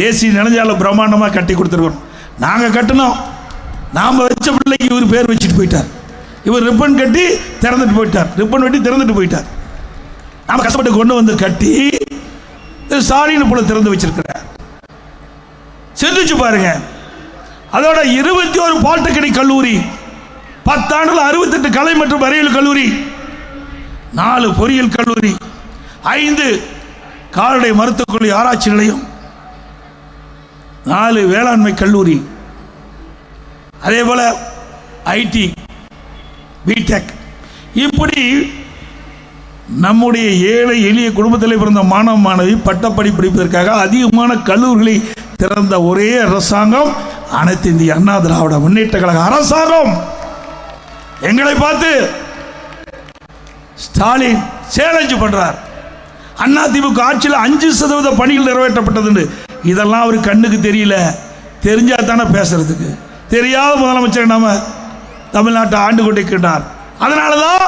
தேசிய நெடுஞ்சாலை பிரம்மாண்டமாக கட்டி கொடுத்துருக்கோம். நாங்கள் கட்டணும், நாம் வச்ச பிள்ளைக்கு இவர் பேர் வச்சுட்டு போயிட்டார். இவர் ரிப்பன் கட்டி திறந்துட்டு போயிட்டார், ரிப்பன் வெட்டி திறந்துட்டு போயிட்டார். நாம் கஷ்டப்பட்டு கொண்டு வந்து கட்டி ஸ்டாலின் போல திறந்து வச்சிருக்கிறார். சிந்திச்சு பாருங்க. அதோட 21 பாலிடெக்னிக் கல்லூரி, 10 ஆண்டுகள் 68 கலை மற்றும் அறிவியல் கல்லூரி, 4 பொறியியல் கல்லூரி, 5 கால்நடை மருத்துவக் கல்லூரி ஆராய்ச்சி நிலையம், 4 வேளாண்மை கல்லூரி, அதே போல ஐடி பிடெக். இப்படி நம்முடைய ஏழை எளிய குடும்பத்தில் பிறந்த மாணவ மாணவி பட்டப்படி படிப்பதற்காக அதிகமான கல்லூரிகளை திறந்த ஒரே அரசாங்கம் அனைத்து இந்திய அண்ணா திராவிட முன்னேற்ற கழக அரசாங்கம். எங்களை பார்த்து ஸ்டாலின் சேலஞ்சு பண்றார். அதிமுக ஆட்சியில் 5% பணிகள் நிறைவேற்றப்பட்டது. இதெல்லாம் அவர் கண்ணுக்கு தெரியல, தெரிஞ்சா தானே பேசுறதுக்கு. தெரியாத முதலமைச்சர் நாம தமிழ்நாட்டை ஆண்டு கொண்டிருக்கிறார். அதனாலதான்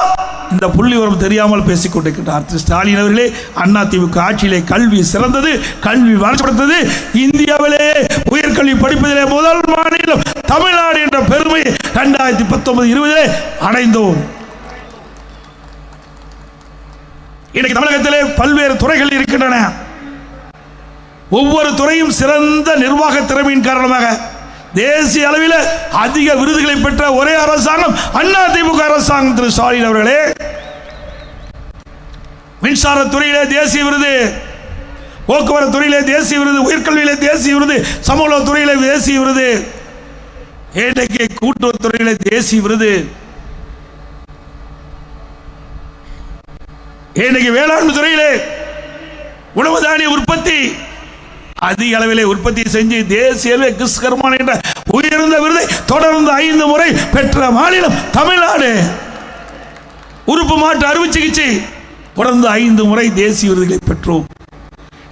இந்த புள்ளி உரம் தெரியாமல் பேசிக் கொண்டிருக்கிறார் திரு ஸ்டாலின் அவர்களே. அதிமுக ஆட்சியிலே கல்வி சிறந்தது, கல்வி வளர்ச்சிப்படுத்தது. இந்தியாவிலே உயர்கல்வி படிப்பதிலே முதல் மாநிலம் தமிழ்நாடு என்ற பெருமை 2019-20 அடைந்தோம். இன்னைக்கு தமிழகத்திலே பல்வேறு துறைகள் இருக்கின்றன. ஒவ்வொரு துறையும் சிறந்த நிர்வாக திறமையின் காரணமாக தேசிய அளவில் அதிக விருதுகளை பெற்ற ஒரே அரசாங்கம் அதிமுக அரசாங்கம். திரு ஸ்டாலின் அவர்களே, மின்சாரத்துறையிலே தேசிய விருது, போக்குவரத்து துறையிலே தேசிய விருது, உயர்கல்வியிலே தேசிய விருது, சமூக துறையிலே தேசிய விருது, இன்றைக்கு கூட்டுறவுத்துறையிலே தேசிய விருது, இன்றைக்கு வேளாண்மை துறையிலே உணவு தானிய உற்பத்தி அதிக அளவிலே உற்பத்தி செஞ்சு தேசிய கிஸ்கர்மான் என்ற உயர்ந்த விருதை தொடர்ந்து 5 முறை பெற்ற மாநிலம் தமிழ்நாடு. உறுப்பு மாற்று அறுவை சிகிச்சை தொடர்ந்து 5 முறை தேசிய விருதுகளை பெற்றோம்.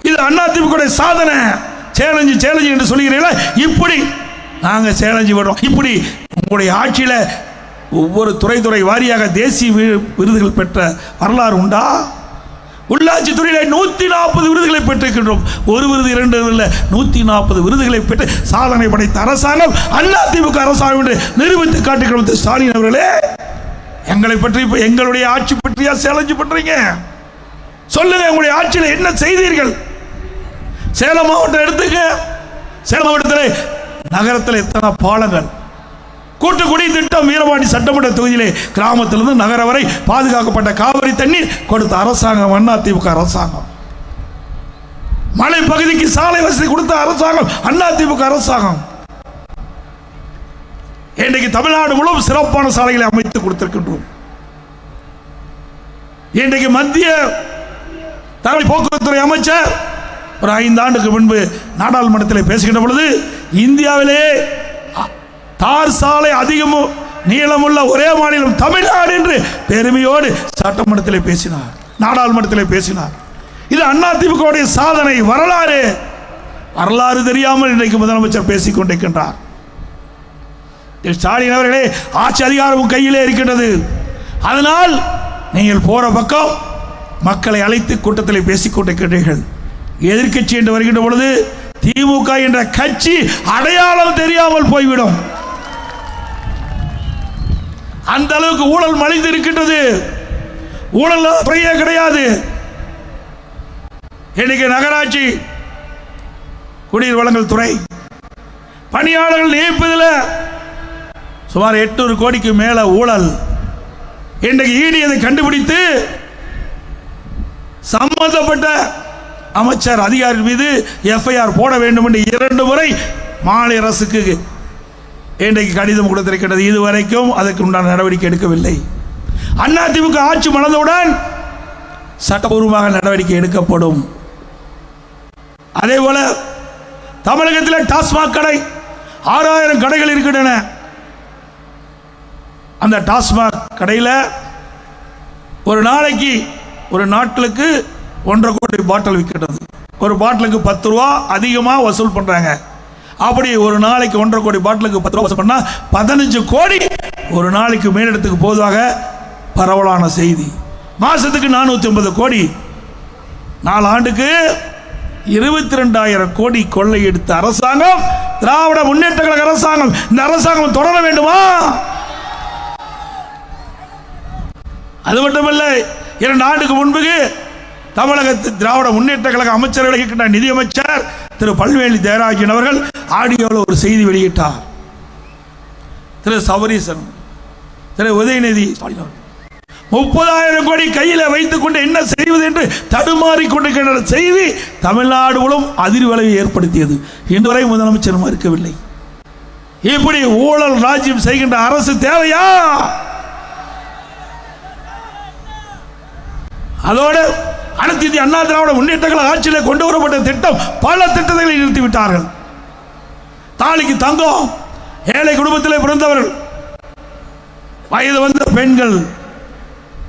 இது அதிமுக சாதனை. சேலஞ்சு என்று சொல்கிறீங்களா? இப்படி நாங்க சேலஞ்சு பண்றோம். இப்படி உங்களுடைய ஆட்சியில ஒவ்வொரு துறை வாரியாக தேசிய விருதுகள் பெற்ற வரலாறு உண்டா? உள்ளாட்சி துறையில 140 விருதுகளை பெற்றிருக்கின்றோம். ஒரு விருது 2 இல்லை, 140 விருதுகளை பெற்று சாதனை படைத்த அரசாங்கம் அதிமுக அரசாங்கம் என்று நிரூபித்து காட்டுகிற ஸ்டாலின் அவர்களே, எங்களை பற்றி இப்ப எங்களுடைய ஆட்சி பற்றியா சேலஞ்சு பண்றீங்க? சொல்லுங்க, உங்களுடைய ஆட்சியில் என்ன செய்தீர்கள்? சேலம் மாவட்டம் எடுத்துக்க. சேலம் மாவட்டத்தில் நகரத்தில் எத்தனை பாலங்கள், கூட்டுக்குடி திட்டம் வீரபாண்டி சட்டமன்ற தொகுதியிலே கிராமத்திலிருந்து நகர வரை பாதுகாக்கப்பட்ட காவிரி தண்ணீர் கொடுத்த அரசாங்கம் அதிமுக அரசாங்கம். மலை பகுதிக்கு சாலை வசதி கொடுத்த அரசாங்கம் அதிமுக அரசாங்கம். இன்றைக்கு தமிழ்நாடு முழுவதும் சிறப்பான சாலைகளை அமைத்து கொடுத்திருக்கின்றோம். இன்றைக்கு மத்திய தகவல் போக்குவரத்துறை அமைச்சர் ஒரு 5 ஆண்டுக்கு முன்பு நாடாளுமன்றத்தில் பேசுகின்ற பொழுது இந்தியாவிலே தார் சாலை அதிகமும் நீளமுள்ள ஒரே மாநிலம் தமிழ்நாடு என்று பெருமையோடு சட்டமன்றத்தில் பேசினார், நாடாளுமன்றத்தில் பேசினார். இது அதிமுக சாதனை. வரலாறு தெரியாமல் இன்றைக்கு முதலமைச்சர் பேசிக் கொண்டிருக்கின்றார். ஸ்டாலின் அவர்களே, ஆட்சி அதிகாரம் கையிலே இருக்கின்றது. அதனால் நீங்கள் போற பக்கம் மக்களை அழைத்து கூட்டத்தில் பேசிக் கொண்டிருக்கின்றீர்கள். எதிர்க்கட்சி என்று வருகின்ற பொழுது திமுக என்ற கட்சி அடையாளம் தெரியாமல் போய்விடும். அந்த அளவுக்கு ஊழல் மலிந்து இருக்கின்றது. ஊழல் துறையே கிடையாது. இன்னைக்கு நகராட்சி குடிநீர் வழங்கல் துறை பணியாளர்கள் நியமிப்பதில் சுமார் 800 கோடிக்கு மேல ஊழல். இன்றைக்கு ஈடி அதை கண்டுபிடித்து சம்பந்தப்பட்ட அமைச்சர் அதிகாரி மீது எஃப்ஐஆர் போட வேண்டும் என்று 2 முறை மாநில அரசுக்கு இன்றைக்கு கடிதம் கொடுத்திருக்கிறது. இதுவரைக்கும் அதற்கு உண்டான நடவடிக்கை எடுக்கவில்லை. அதிமுக ஆட்சி மலர்ந்தவுடன் சட்டபூர்வமாக நடவடிக்கை எடுக்கப்படும். அதே போல தமிழகத்தில் டாஸ்மாக் கடை 6000 கடைகள் இருக்கின்றன. அந்த டாஸ்மாக் கடையில் ஒரு நாளைக்கு ஒரு நாட்களுக்கு 1.5 கோடி பாட்டில் விற்கிறது. ஒரு பாட்டிலுக்கு 10 ரூபா அதிகமாக வசூல் பண்றாங்க. அப்படி ஒரு நாளைக்கு 1.5 கோடி பாட்டிலுக்கு 10 ரூபா வசூல் பண்ணா 15 கோடி ஒரு நாளைக்கு மேலிடத்துக்கு போவதாக பரவலான செய்தி. மாசத்துக்கு 450 கோடி, 4 ஆண்டுக்கு 22,000 கோடி கொள்ளை எடுத்த அரசாங்கம் திராவிட முன்னேற்ற கழக அரசாங்கம். இந்த அரசாங்கம் தொடர வேண்டுமா? அது மட்டுமல்ல, 2 ஆண்டுக்கு முன்பு தமிழகத்தில் திராவிட முன்னேற்ற கழக அமைச்சர்கள் இருக்கின்ற நிதியமைச்சர் திரு பல்வேலி தேவராஜன் அவர்கள் ஆடியோவில் ஒரு செய்தி வெளியிட்டார். திரு சபரீசன், திரு உதயநிதி 30,000 கோடி கையில் வைத்துக் கொண்டு என்ன செய்வது என்று தடுமாறி கொண்டிருக்கின்ற செய்தி தமிழ்நாடு மூலம் அதிர்வலை ஏற்படுத்தியது. இன்று வரை முதலமைச்சர் மறுக்கவில்லை. இப்படி ஊழல் ராஜ்யம் செய்கின்ற அரசு தேவையா? அதோடு அனைத்து இந்திய அண்ணா திராவிட முன்னேற்ற கழக ஆட்சியில் கொண்டு வரப்பட்ட திட்டம் பல திட்டங்களை நிறுத்திவிட்டார்கள். தாலிக்கு தங்கம், ஏழை குடும்பத்தில் பிறந்தவர்கள், வயது வந்த பெண்கள்,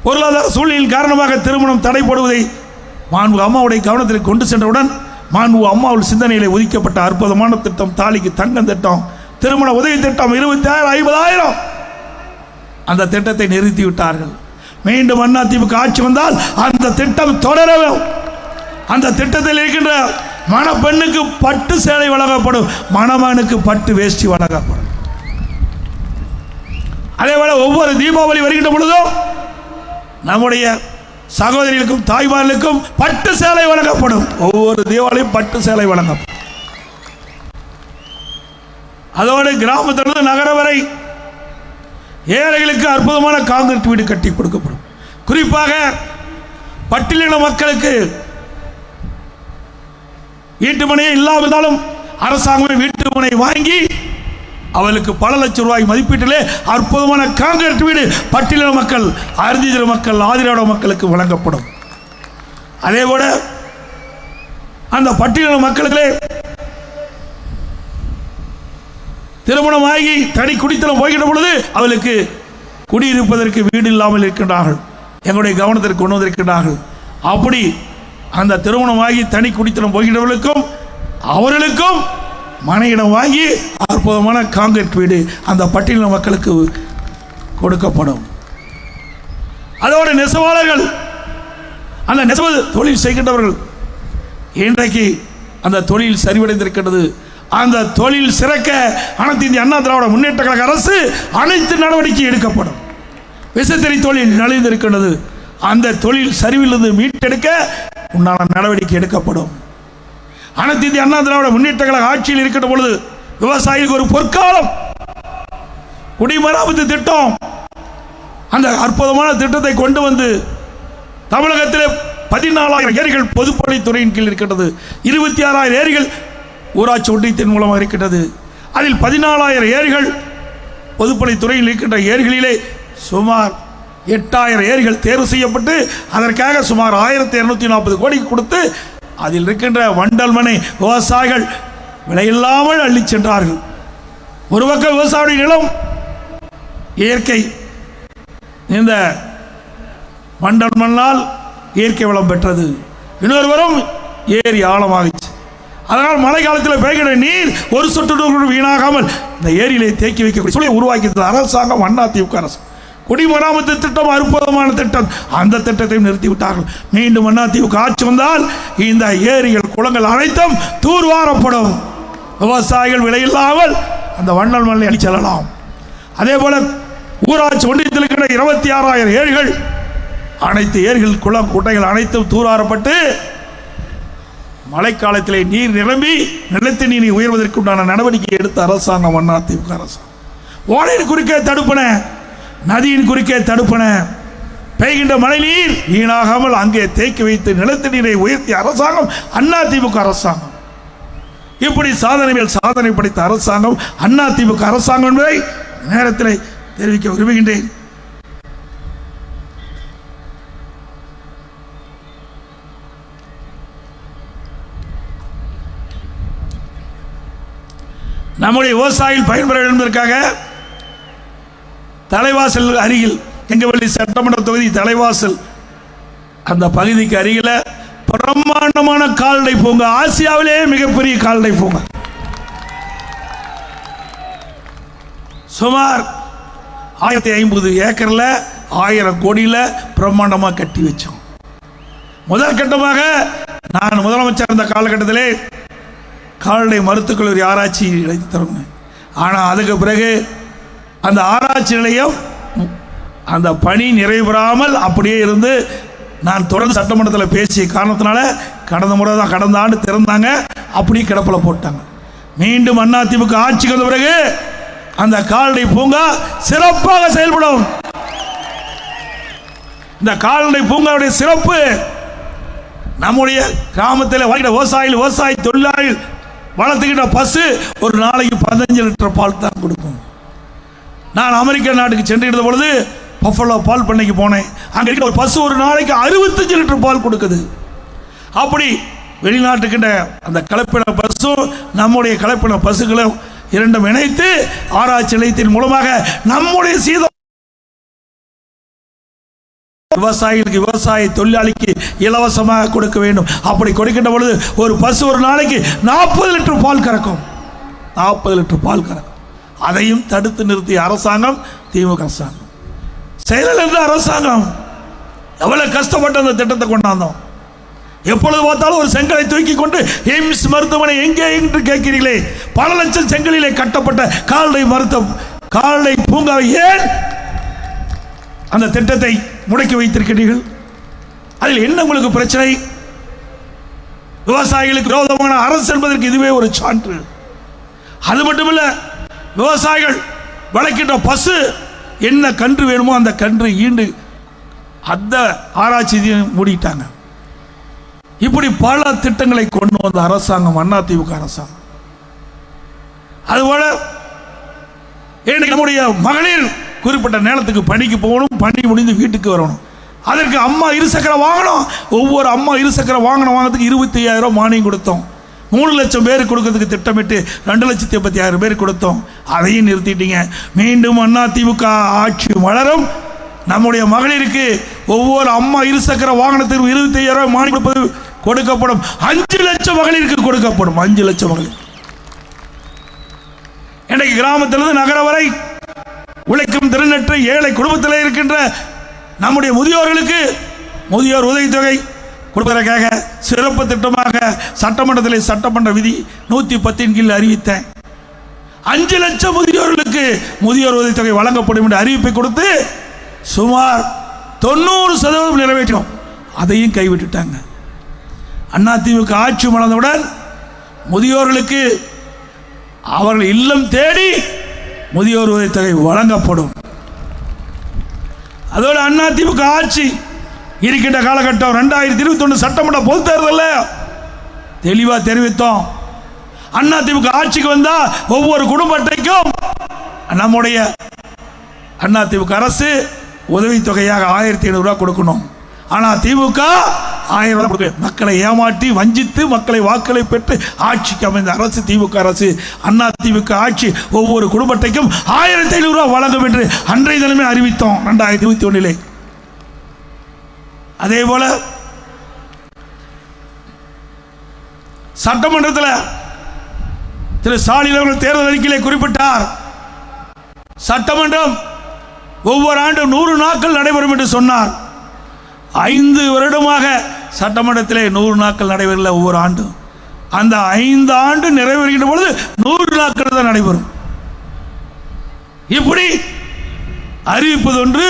பொருளாதார சூழ்நிலையின் காரணமாக திருமணம் தடைப்படுவதை மாண்பு அம்மாவுடைய கவனத்தில் கொண்டு சென்றவுடன் மாண்பு அம்மாவுடைய சிந்தனையிலே ஒதுக்கப்பட்ட அற்புதமான திட்டம் தாலிக்கு தங்கம் திட்டம், திருமண உதவி திட்டம் 20,000 50,000 அந்த திட்டத்தை நிறுத்திவிட்டார்கள். மீண்டும் அதிமுக ஆட்சி வந்தால் அந்த திட்டம் தொடரவும். அந்த திட்டத்தில் இருக்கின்ற மணப்பெண்ணுக்கு பட்டு சேலை வழங்கப்படும், மணமகனுக்கு பட்டு வேஷ்டி வழங்கப்படும். அதேபோல ஒவ்வொரு தீபாவளி வருகின்ற பொழுதும் நம்முடைய சகோதரிகளுக்கும் தாய்மார்களுக்கும் பட்டு சேலை வழங்கப்படும். ஒவ்வொரு தீபாவளியும் பட்டு சேலை வழங்கப்படும். அதோடு கிராமத்திலிருந்து நகர வரை ஏழைகளுக்கு அற்புதமான காங்கிரீட் வீடு கட்டி கொடுக்கப்படும். குறிப்பாக பட்டியலின மக்களுக்கு வீட்டு மனையே இல்லாவிட்டாலும் அரசாங்கமே வீட்டு மனை வாங்கி அவளுக்கு பல லட்சம் ரூபாய் மதிப்பீட்டிலே அற்புதமான காங்கிரீட் வீடு பட்டியலின மக்கள், அருந்திதர மக்கள், ஆதிராட மக்களுக்கு வழங்கப்படும். அதேபோல அந்த பட்டியலின மக்களுக்கு திருமணமாகி தனி குடித்தனம் போகின்ற பொழுது அவளுக்கு குடியிருப்பதற்கு வீடு இல்லாமல் இருக்கின்றார்கள். எங்களுடைய கவனத்திற்கு கொண்டு வந்திருக்கின்றார்கள். அப்படி அந்த திருமணமாகி தனி குடித்தனம் போகின்றவர்களுக்கும் அவர்களுக்கும் மனையிடம் வாங்கி அற்புதமான காங்கிரீட் வீடு அந்த பட்டியலின மக்களுக்கு கொடுக்கப்படும். அதோட நெசவாளர்கள், அந்த நெசவு தொழில் செய்கின்றவர்கள் இன்றைக்கு அந்த தொழில் சரிவடைந்திருக்கிறது. அந்த தொழில் சிறக்க அனைத்து இந்திய அண்ணா திராவிட முன்னேற்ற கழக அரசு அனைத்து நடவடிக்கை எடுக்கப்படும். விசைத்தறி தொழில் நலிந்திருக்கிறது. அந்த தொழில் சரிவிலிருந்து மீட்டெடுக்க உண்டான நடவடிக்கை எடுக்கப்படும். அனைத்து இந்திய அண்ணா திராவிட முன்னேற்ற கழக ஆட்சியில் இருக்கின்ற பொழுது விவசாயிகளுக்கு ஒரு பொற்காலம் குடிமராமத்து திட்டம், அந்த அற்புதமான திட்டத்தை கொண்டு வந்து தமிழகத்தில் 14,000 ஏரிகள் பொதுப்பணித்துறையின் கீழ் இருக்கின்றது. 26,000 ஏரிகள் ஊராட்சி ஒன்றியத்தின் மூலமாக இருக்கின்றது. அதில் 14,000 ஏரிகள் பொதுப்பணித்துறையில் இருக்கின்ற ஏரிகளிலே சுமார் 8,000 ஏரிகள் தேர்வு செய்யப்பட்டு அதற்காக சுமார் 1,240 கோடி கொடுத்து அதில் இருக்கின்ற வண்டல் மனை விவசாயிகள் விலையில்லாமல் அள்ளி சென்றார்கள். ஒரு பக்கம் விவசாயிகளின் நிலம் இயற்கை, இந்த வண்டல் மண்ணால் இயற்கை வளம் பெற்றது. இன்னொருவரும் ஏரி ஆழமாகிச்சு. அதனால் மழை காலத்தில் பெய்கிற நீர் ஒரு சொட்டு நீர் வீணாகாமல் இந்த ஏரியிலே தேக்கி வைக்கக்கூடிய சூழலை உருவாக்கியது அரசாங்கம், அதிமுக அரசு. குடிமராமத்து திட்டம் அற்புதமான திட்டம். அந்த திட்டத்தையும் நிறுத்திவிட்டார்கள். மீண்டும் அதிமுக ஆட்சி வந்தால் இந்த ஏரிகள் குளங்கள் அனைத்தும் தூர்வாரப்படும். விவசாயிகள் விலையில்லாமல் அந்த வண்டல் மண்ணை அடி செல்லலாம். அதே போல ஊராட்சி ஒன்றியத்தில் இருக்கிற 26,000 ஏரிகள், அனைத்து ஏரிகள் குளம் குட்டைகள் அனைத்தும் தூர்வாரப்பட்டு மழைக்காலத்திலே நீர் நிரம்பி நிலத்தடி நீர் உயர்வதற்கு உண்டான நடவடிக்கை எடுத்த அரசாங்கம் அதிமுக அரசாங்கம். ஓடையின் குறுக்கே தடுப்பன, நதியின் குறுக்கே தடுப்பன, பெய்கின்ற மழை நீர் வீணாகாமல் அங்கே தேக்கி வைத்து நிலத்தடி நீரை உயர்த்திய அரசாங்கம் அதிமுக அரசாங்கம். இப்படி சாதனை மேல் சாதனை படைத்த அரசாங்கம் அதிமுக அரசாங்கம் என்பதை நேரத்தில் தெரிவிக்க விரும்புகின்றேன். நம்முடைய விவசாயிகள் பயன்பெற என்பதற்காக தலைவாசல் அருகில், கெங்கவள்ளி சட்டமன்ற தொகுதி தலைவாசல் அந்த பகுதிக்கு அருகில் பிரம்மாண்டமான கால்நடை பூங்கா, ஆசியாவிலே மிகப்பெரிய கால்நடை பூங்கா, சுமார் 1050 ஏக்கர்ல 1000 கோடியில் பிரம்மாண்டமாக கட்டி வச்சோம். முதல் கட்டமாக நான் முதலமைச்சர் இருந்த காலகட்டத்திலே கால்நடை மருத்துவக் கல்லூரி ஆராய்ச்சி நிலையத்தை தரணும். ஆனால் அதுக்கு பிறகு அந்த ஆராய்ச்சி நிலையம் அந்த பணி நிறைவேறாமல் அப்படியே இருந்து நான் தொடர்ந்து சட்டமன்றத்தில் பேசிய காரணத்தினால கடந்த ஆண்டு திறந்தாங்க, அப்படியே கிடப்பில் போட்டாங்க. மீண்டும் அதிமுக ஆட்சிக்கு வந்த பிறகு அந்த கால்நடை பூங்கா சிறப்பாக செயல்படும். இந்த கால்நடை பூங்காவுடைய சிறப்பு, நம்முடைய கிராமத்தில் விவசாய தொழிலாளிகள் வளர்த்துக்கிட்ட பசு ஒரு நாளைக்கு 15 லிட்டர் பால் தான் கொடுக்கும். நான் அமெரிக்க நாட்டுக்கு சென்று இருந்த பொழுது பஃபலோ பால் பண்ணைக்கு போனேன். அங்கே இருக்கிற ஒரு பசு ஒரு நாளைக்கு 65 லிட்டர் பால் கொடுக்குது. அப்படி வெளிநாட்டுக்கிட்ட அந்த கலப்பின பசும் நம்முடைய கலப்பின பசுகளும் இரண்டும் இணைத்து ஆராய்ச்சி நிலையத்தின் மூலமாக நம்முடைய விவசாயிகளுக்கு, விவசாய தொழிலாளிக்கு இலவசமாக கொடுக்க வேண்டும். அப்படி கொடுக்கின்ற பொழுது ஒரு பசு ஒரு நாளைக்கு 40 லிட்டர் பால் கறக்கும். 40 லிட்டர் பால் கறக்கும். அதையும் தடுத்து நிறுத்திய அரசாங்கம் திமுக அரசாங்கம். செயலில் இருந்த அரசாங்கம் எவ்வளவு கஷ்டப்பட்டு அந்த திட்டத்தை கொண்டாந்தோம். எப்பொழுது பார்த்தாலும் ஒரு செங்கலை தூக்கி கொண்டு எய்ம்ஸ் மருத்துவமனை எங்கே என்று கேட்கிறீர்களே, பல லட்சம் செங்கலிலே கட்டப்பட்ட கால்நடை பூங்காவை ஏன் அந்த திட்டத்தை முடக்கி வைத்திருக்கிறீர்கள்? அதில் என்ன உங்களுக்கு பிரச்சனை? விவசாயிகளுக்கு விரோதமான அரசு என்பதற்கு இதுவே ஒரு சான்று. அது மட்டுமல்ல, விவசாயிகள் வளர்க்கின்ற பசு என்ன கன்று வேணுமோ அந்த கன்று ஈண்டு அந்த ஆராய்ச்சி மூடிட்டாங்க. இப்படி பல திட்டங்களை கொண்டு வந்த அரசாங்கம் அதிமுக அரசாங்கம். அதுபோல நம்முடைய மகளிர் குறிப்பிட்ட நேரத்துக்கு பணிக்கு போகணும், பணி முடிந்து வீட்டுக்கு வரணும். அதற்கு அம்மா இருசக்கர வாகனம், ஒவ்வொரு அம்மா இருசக்கர வாகனம் வாங்கிறதுக்கு 25,000 மானியம் கொடுத்தோம். 3 லட்சம் பேருக்கு கொடுக்கறதுக்கு திட்டமிட்டு 2,86,000 பேருக்கு கொடுத்தோம். அதையும் நிறுத்திட்டீங்க. மீண்டும் அதிமுக ஆட்சி மலரும். நம்முடைய மகளிருக்கு ஒவ்வொரு அம்மா இருசக்கர வாகனத்திற்கு 25,000 மானியம் கொடுக்கப்படும். 5 லட்சம் மகளிருக்கு கொடுக்கப்படும். 5 லட்சம் மகளிர். இன்றைக்கு கிராமத்திலிருந்து நகர வரை உழைக்கும் திறனற்ற ஏழை குடும்பத்தில் இருக்கின்ற நம்முடைய முதியோர்களுக்கு முதியோர் உதவித்தொகை கொடுப்பதற்காக சிறப்பு திட்டமாக சட்டமன்றத்தில் சட்டமன்ற விதி 110 கீழ் அறிவித்தேன். 5 லட்சம் முதியோர்களுக்கு முதியோர் உதவித்தொகை வழங்கப்படும் என்ற அறிவிப்பை கொடுத்து சுமார் 90% நிறைவேற்றோம். அதையும் கைவிட்டுட்டாங்க. அதிமுக ஆட்சி மலர்ந்தவுடன் முதியோர்களுக்கு அவர்கள் இல்லம் தேடி முதியோர் உதவித்தொகை வழங்கப்படும். அதோடு அதிமுக ஆட்சி இருக்கின்ற காலகட்டம் 2021 சட்டமன்ற பொதுத் தேர்தலில் தெளிவாக தெரிவித்தோம். அதிமுக ஆட்சிக்கு வந்தா ஒவ்வொரு குடும்ப அட்டைக்கும் நம்முடைய அதிமுக அரசு உதவித்தொகையாக 1,500 ரூபாய் கொடுக்கணும். ஆனால் திமுக 1000 ரூபாய் கொடுக்க, மக்களை ஏமாற்றி வஞ்சித்து மக்களை வாக்களை பெற்று ஆட்சிக்கு அமைந்த அரசு திமுக அரசு. அதிமுக ஆட்சி ஒவ்வொரு குடும்ப அட்டைக்கும் 1,500 ரூபாய் வழங்கும் என்று அன்றைய தினமே அறிவித்தோம் 2021. அதே போல சட்டமன்றத்தில் திரு ஸ்டாலின் அவர்கள் தேர்தல் அறிக்கையிலே குறிப்பிட்டார், சட்டமன்றம் ஒவ்வொரு ஆண்டும் 100 நாட்கள் நடைபெறும் என்று சொன்னார். 5 வருடமாக சட்டமன்றத்திலே 100 நாட்கள் நடைபெறல. ஒவ்வொரு ஆண்டும் அந்த 5 ஆண்டு நிறைவேறுகின்ற பொழுது 100 நாட்கள் தான் நடைபெறும். இப்படி அறிவிப்பது ஒன்று,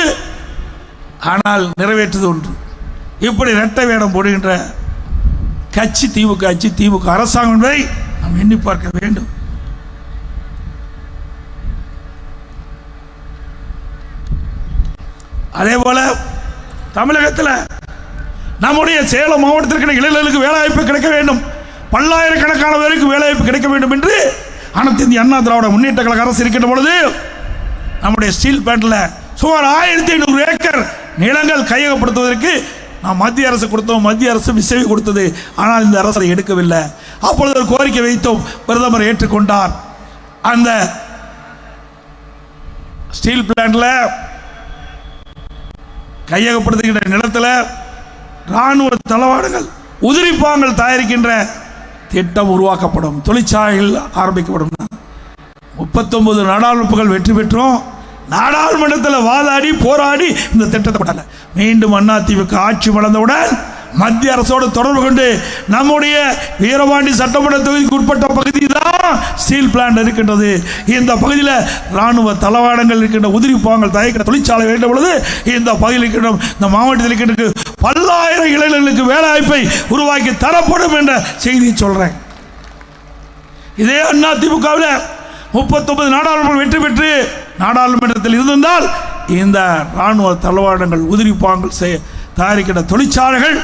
ஆனால் நிறைவேற்றுவது ஒன்று. இப்படி இரட்டை வேடம் போடுகின்ற கட்சி திமுக ஆட்சி, திமுக அரசாங்கம் என்பதை நாம் எண்ணி பார்க்க வேண்டும். அதே போல தமிழகத்தில் நம்முடைய சேலம் மாவட்டத்திற்கு இளைஞர்களுக்கு வேலைவாய்ப்பு கிடைக்க வேண்டும், பல்லாயிரக்கணக்கான பேருக்கு வேலைவாய்ப்பு கிடைக்க வேண்டும் என்று அனைத்து இந்திய அண்ணா திராவிட முன்னேற்ற கழக அரசு இருக்கின்ற பொழுது நம்முடைய ஸ்டீல் பிளான்ட்ல சுமார் 1,500 ஏக்கர் நிலங்கள் கையகப்படுத்துவதற்கு நாம் மத்திய அரசு கொடுத்தோம். மத்திய அரசு விசை கொடுத்தது, ஆனால் இந்த அரசு அதை எடுக்கவில்லை. அப்பொழுது ஒரு கோரிக்கை வைத்தோம், பிரதமர் ஏற்றுக்கொண்டார். அந்த ஸ்டீல் பிளான்ட்ல கையகப்படுத்துகின்ற நிலத்தில் ராணுவ தளவாடங்கள் உதிரிப்பாங்கள் தயாரிக்கின்ற திட்டம் உருவாக்கப்படும், தொழிற்சாலைகள் ஆரம்பிக்கப்படும். 39 நாடாளுமன்றங்கள் வெற்றி பெற்றோம். நாடாளுமன்றத்தில் வாதாடி போராடி இந்த திட்டத்தை போட்டாங்க. மீண்டும் அதிமுக ஆட்சி வளர்ந்தவுடன் மத்திய அரசோடு தொடர்பு கொண்டு நம்முடைய வீரபாண்டி சட்டமன்ற தொகுதிக்கு உட்பட்ட பகுதி தான் ஸ்டீல் பிளான்ட் இருக்கின்றது. இந்த பகுதியில் ராணுவ தளவாடங்கள் இருக்கின்ற உதிரிப்பாங்கள் தயாரிக்கிற தொழிற்சாலை வேண்ட பொழுது இந்த பகுதியில் இருக்கின்ற இந்த மாவட்டத்தில் இருக்கின்ற பல்லாயிரம் இளைஞர்களுக்கு வேலை வாய்ப்பை உருவாக்கி தரப்படும் என்ற செய்தியை சொல்றேன். இதே அதிமுகவில் 39 நாடாளுமன்றம் வெற்றி பெற்று நாடாளுமன்றத்தில் இருந்தால் இந்த ராணுவ தளவாடங்கள் உதிரிப்பாங்கள் தயாரிக்கிற தொழிற்சாலைகள்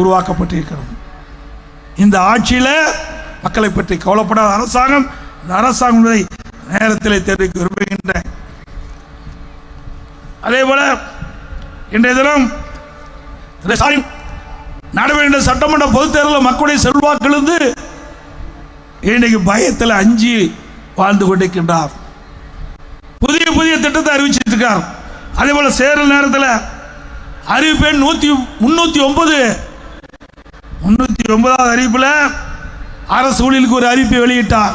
உருவாக்கப்பட்டிருக்கிறது. இந்த ஆட்சியில் மக்களை பற்றி கவலைப்படாத அரசாங்கம் இந்த அரசாங்கம் நேரத்தில் தெரிவிக்க விரும்புகின்றேன். அதே போல இன்றைய தினம் நடைபெறுகின்ற சட்டமன்ற பொதுத் தேர்தலில் மக்களுடைய செல்வாக்கிலிருந்து இன்றைக்கு பயத்தில் அஞ்சி வாழ்ந்து கொண்டிருக்கின்றார். புதிய புதிய திட்டத்தை அறிவிச்சிட்டு இருக்கார். அதே போல சேரல் நேரத்தில் அறிவிப்பேன் 309வது அறிவிப்பில் அரசு ஊழியர்களுக்கு ஒரு அறிவிப்பை வெளியிட்டார்.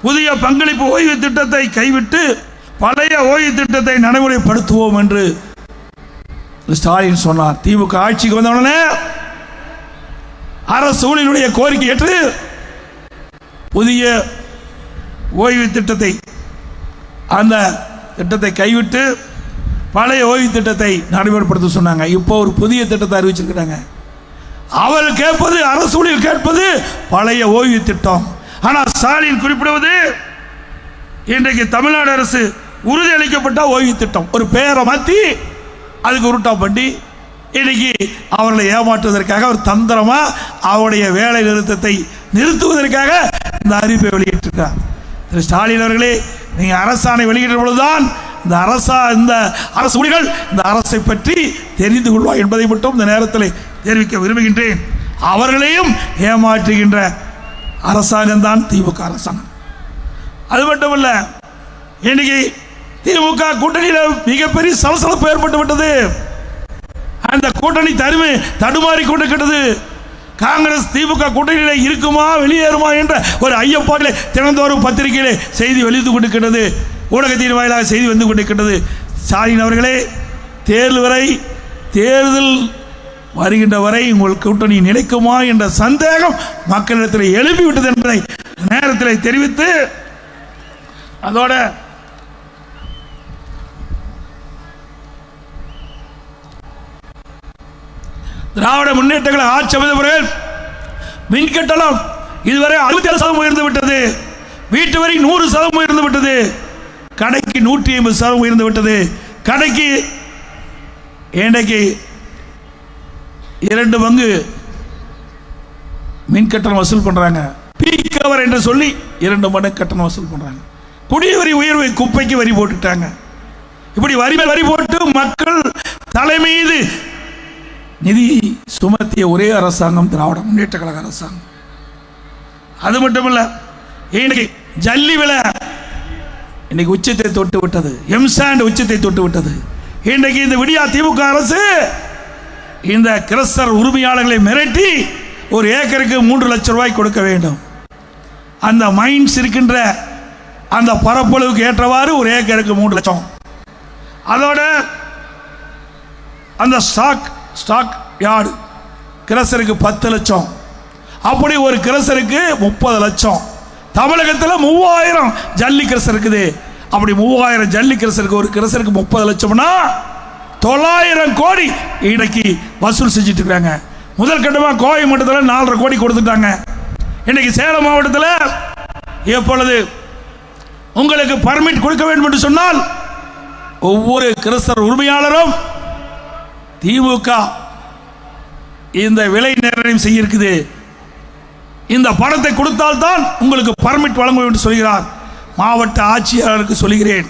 புதிய பங்களிப்பு ஓய்வு திட்டத்தை கைவிட்டு பழைய ஓய்வு திட்டத்தை நடைமுறைப்படுத்துவோம் என்று ஸ்டாலின் சொன்னார். திமுக ஆட்சிக்கு வந்தவுடனே அரசு ஊழியர்களுடைய கோரிக்கை ஏற்று புதிய ஓய்வு திட்டத்தை அந்த திட்டத்தை கைவிட்டு பழைய ஓய்வு திட்டத்தை நடைமுறைப்படுத்த சொன்னாங்க. இப்போ ஒரு புதிய திட்டத்தை அறிவிச்சிருக்கிறாங்க. அவர்கள் கேட்பது, அரசு ஊழியர் கேட்பது பழைய ஓய்வு திட்டம். ஆனால் ஸ்டாலின் குறிப்பிடுவது இன்றைக்கு தமிழ்நாடு அரசு உறுதியளிக்கப்பட்ட ஓய்வு திட்டம். ஒரு பெயரை மாற்றி அதுக்கு உருட்டா பண்ணி இன்னைக்கு அவர்களை ஏமாற்றுவதற்காக ஒரு தந்திரமா அவருடைய வேலை நிறுத்தத்தை நிறுத்துவதற்காக இந்த அறிவிப்பை வெளியிட்டிருக்கிறார். திரு ஸ்டாலின் அவர்களே, நீங்கள் அரசாணை வெளியிட்ட பொழுதுதான் இந்த அரசு குடிகள் இந்த அரசை பற்றி தெரிந்து கொள்வார் என்பதை மட்டும் இந்த நேரத்தில் தெரிவிக்க விரும்புகின்றேன். அவர்களையும் ஏமாற்றுகின்ற அரசாங்கம் தான் திமுக அரசாங்கம். அது மட்டுமல்ல, இன்னைக்கு திமுக கூட்டணியில் மிகப்பெரிய சலசலப்பு ஏற்பட்டு விட்டது. அந்த கூட்டணி தடுமாறி கொண்டிருக்கிறது. காங்கிரஸ் திமுக கூட்டணியில் இருக்குமா வெளியேறுமா என்ற ஒரு ஐயப்பாட்டில் தினந்தோறும் பத்திரிகையிலே செய்தி வெளியிட்டு கொண்டிருக்கிறது, ஊடகத்தின் வாயிலாக செய்தி வந்து கொண்டிருக்கிறது. ஸ்டாலின் அவர்களே, தேர்தல் வருகின்ற வரை உங்கள் கூட்டணி நிலைக்குமா என்ற சந்தேகம் மக்களிடத்தில் எழுப்பிவிட்டது என்பதை நேரத்தில் தெரிவித்து, அதோட திராவிட முன்னேற்ற கழக ஆட்சி அமைந்த பிறகு மின் கட்டணம் இதுவரை 67% உயர்ந்து விட்டது. வீட்டு வரி 100% உயர்ந்து விட்டது. கடைக்கு 150% உயர்ந்து விட்டது. கடைக்கு இன்றைக்கு 2 பங்கு மின் கட்டணம் வசூல் பண்றாங்க. பீக் அவர் என்று சொல்லி 2 மடங்கு கட்டணம் வசூல் பண்றாங்க. குடிவரி உயர்வை குப்பைக்கு வரி போட்டுட்டாங்க. இப்படி வரி போட்டு மக்கள் தலைமீது நிதி சுமத்திய ஒரே அரசாங்கம் திராவிட முன்னேற்ற கழக அரசாங்கம். அது மட்டுமல்ல, இன்னைக்கு ஜல்லி விலை இன்னைக்கு உச்சத்தை தொட்டு விட்டது. எம்சாண்ட் உச்சத்தை தொட்டு விட்டது. இன்றைக்கு இந்த விடியா திமுக அரசு இந்த கிரஷர் உரிமையாளர்களை மிரட்டி ஒரு ஏக்கருக்கு 3 லட்சம் ரூபாய் கொடுக்க வேண்டும். அந்த மைன்ஸ் இருக்கின்ற அந்த பரப்பளவுக்கு ஏற்றவாறு ஒரு ஏக்கருக்கு 3 லட்சம். அதோட அந்த ஸ்டாக் யார்டு கிரஷருக்கு 10 லட்சம். அப்படி ஒரு கிரஷருக்கு 30 லட்சம். தமிழகத்தில் 3000 ஜல்லி கிரஷர் இருக்குது. அப்படி 3000 ஜல்லி கிரஷருக்கு ஒரு கிரஷருக்கு 30 லட்சம்னா 900 கோடி இன்னைக்கு வசூல் செஞ்சுட்டு இருக்காங்க. முதல் கட்டமாக கோவை மாவட்டத்தில் 4.5 கோடி கொடுத்துட்டாங்க. இன்னைக்கு சேலம் மாவட்டத்தில் எப்பொழுது உங்களுக்கு பர்மிட் கொடுக்க வேண்டும் என்று சொன்னால் ஒவ்வொரு கிரஷர் உரிமையாளரும் திமுக இந்த விலை நிர்ணயம் செய்ய இருக்குது. இந்த பணத்தை கொடுத்தால்தான் உங்களுக்கு பர்மிட் வழங்குவோம் என்று சொல்கிறார். மாவட்ட ஆட்சியாளருக்கு சொல்கிறேன்,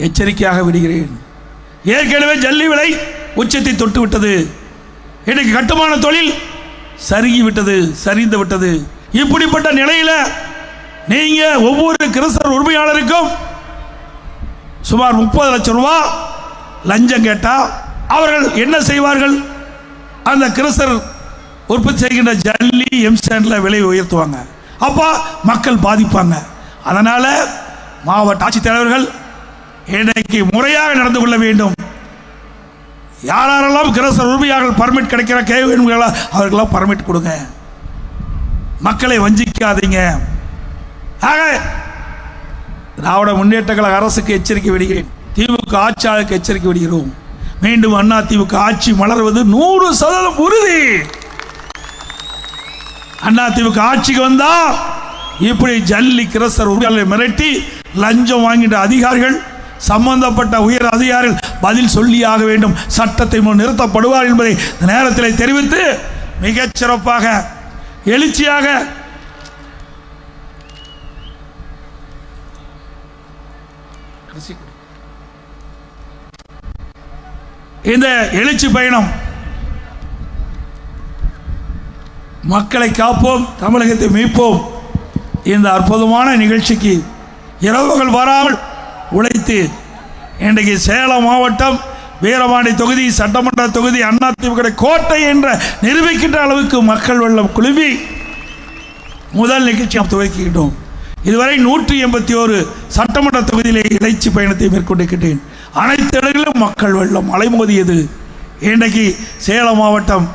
எச்சரிக்கையாக விடுகிறேன். ஏற்கனவே ஜல்லி விலை உச்சத்தை தொட்டு விட்டது. இன்னைக்கு கட்டுமான தொழில் சரிந்து விட்டது. இப்படிப்பட்ட நிலையில் நீங்க ஒவ்வொரு கிரஷர் உரிமையாளருக்கும் சுமார் 30 லட்சம் ரூபாய் லஞ்சம் கேட்டா அவர்கள் என்ன செய்வார்கள்? அந்த கிரஷர் உற்பத்தி செய்கின்ற ஜல்லி எம்சாண்ட்ல விலை உயர்த்துவாங்க. அப்ப மக்கள் பாதிப்பாங்க. அதனால மாவட்ட ஆட்சித்தலைவர்கள் இன்னைக்கு முறையாக நடந்து கொள்ள வேண்டும். யாரெல்லாம் கிரஷர் உரிமையாளர்கள் பர்மிட் கிடைக்கிற கேள்விகளா அவர்களெல்லாம் பர்மிட் கொடுங்க. மக்களை வஞ்சிக்காதீங்க. ஆக திராவிட முன்னேற்ற கழக அரசுக்கு எச்சரிக்கை விடுகிறேன். திமுக ஆட்சியாளருக்கு எச்சரிக்கை விடுகிறோம். மீண்டும் அண்ணா திமுக ஆட்சி மலர்வது 100% உறுதி. அண்ணா திமுக ஆட்சிக்கு வந்தா இப்படி ஜல்லி கிரஷர் உரிமையாளர்களை மிரட்டி லஞ்சம் வாங்கின்ற அதிகாரிகள், சம்பந்தப்பட்ட உயர் அதிகாரிகள் பதில் சொல்லியாக வேண்டும். சட்டத்தை முன் நிறுத்தப்படுவார் என்பதை நேரத்தில் தெரிவித்து மிகச் சிறப்பாக எழுச்சியாக இந்த எழுச்சி பயணம் மக்களை காப்போம், தமிழகத்தை மீட்போம். இந்த அற்புதமான நிகழ்ச்சிக்கு இரவுகள் வராமல் உழைத்து இன்றைக்கு சேலம் மாவட்டம் வீரபாண்டி தொகுதி சட்டமன்ற தொகுதி அதிமுக கோட்டை என்ற நிரூபிக்கின்ற அளவுக்கு மக்கள் வெள்ளம் குழுமி முதல் நிகழ்ச்சி துவக்கிட்டோம். இதுவரை 181 சட்டமன்ற தொகுதியிலே இறைச்சி பயணத்தை மேற்கொண்டிருக்கின்றேன். அனைத்து இடங்களிலும் மக்கள் வெள்ளம் அலைமோதியது. இன்றைக்கு சேலம் மாவட்டம்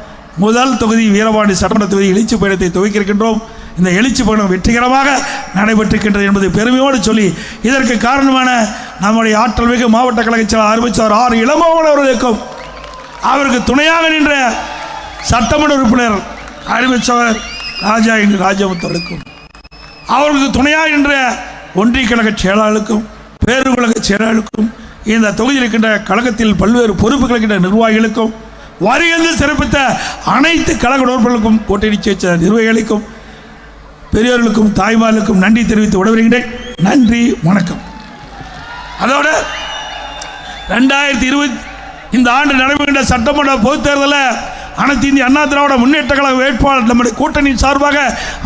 முதல் தொகுதி வீரபாண்டி சட்டமன்ற தொகுதி எழுச்சி பயணத்தை துவக்கியிருக்கின்றோம். இந்த எழுச்சி பயணம் வெற்றிகரமாக நடைபெற்றிருக்கின்றது என்பதை பெருமையோடு சொல்லி, இதற்கு காரணமான நம்முடைய ஆற்றல் மிகு மாவட்ட கழக செயலாளர் அறிவிச்சார் ஆர் இளமோகன் அவர்களுக்கும், அவருக்கு துணையாக நின்ற சட்டமன்ற உறுப்பினர் அறிவிச்சவர் ராஜா என்று ராஜமுத்தவர்களுக்கும், அவருக்கு துணையாக நின்ற ஒன்றிய கழக செயலாளருக்கும் பேருகழக செயலாளருக்கும், இந்த தொகுதியில் இருக்கின்ற கழகத்தில் பல்வேறு பொறுப்புகள் இருக்கின்ற நிர்வாகிகளுக்கும், வருகின்ற சிறப்பித்த அனைத்து கழக உறுப்பினர்களுக்கும், கூட்டணி சேர்ச்ச நிர்வாகிகளுக்கும், பெரியோர்களுக்கும் தாய்மார்களுக்கும் நன்றி தெரிவித்து விடைபெறுகின்றேன். நன்றி, வணக்கம். அதோட 2020 இந்த ஆண்டு நடைபெறுகின்ற சட்டமன்ற பொதுத் தேர்தலில் அனைத்து இந்திய அண்ணா திராவிட முன்னேற்ற கழக வேட்பாளர் நம்முடைய கூட்டணியின் சார்பாக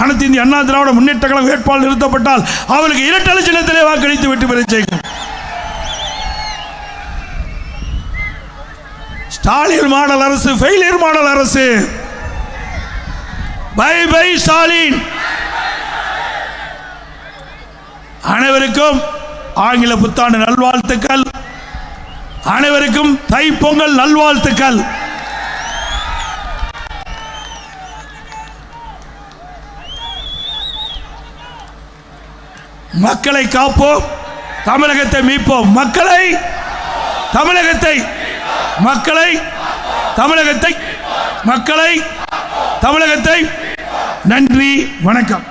அனைத்து இந்திய அண்ணா திராவிட முன்னேற்ற கழக வேட்பாளர் நிறுத்தப்பட்டால் அவருக்கு இரட்டை சின்னத்திலே வாக்களித்து வெற்றி பெற செய்யும். ஸ்டாலின் மாடல் அரசு ஃபெயிலியர் மாடல் அரசு. Bye bye Stalin. அனைவருக்கும் ஆங்கில புத்தாண்டு நல்வாழ்த்துக்கள். அனைவருக்கும் தைப்பொங்கல் நல்வாழ்த்துக்கள். மக்களை காப்போம், தமிழகத்தை மீட்போம். மக்களை தமிழகத்தை மக்களை தமிழகத்தை மக்களை தமிழகத்தை. நன்றி, வணக்கம்.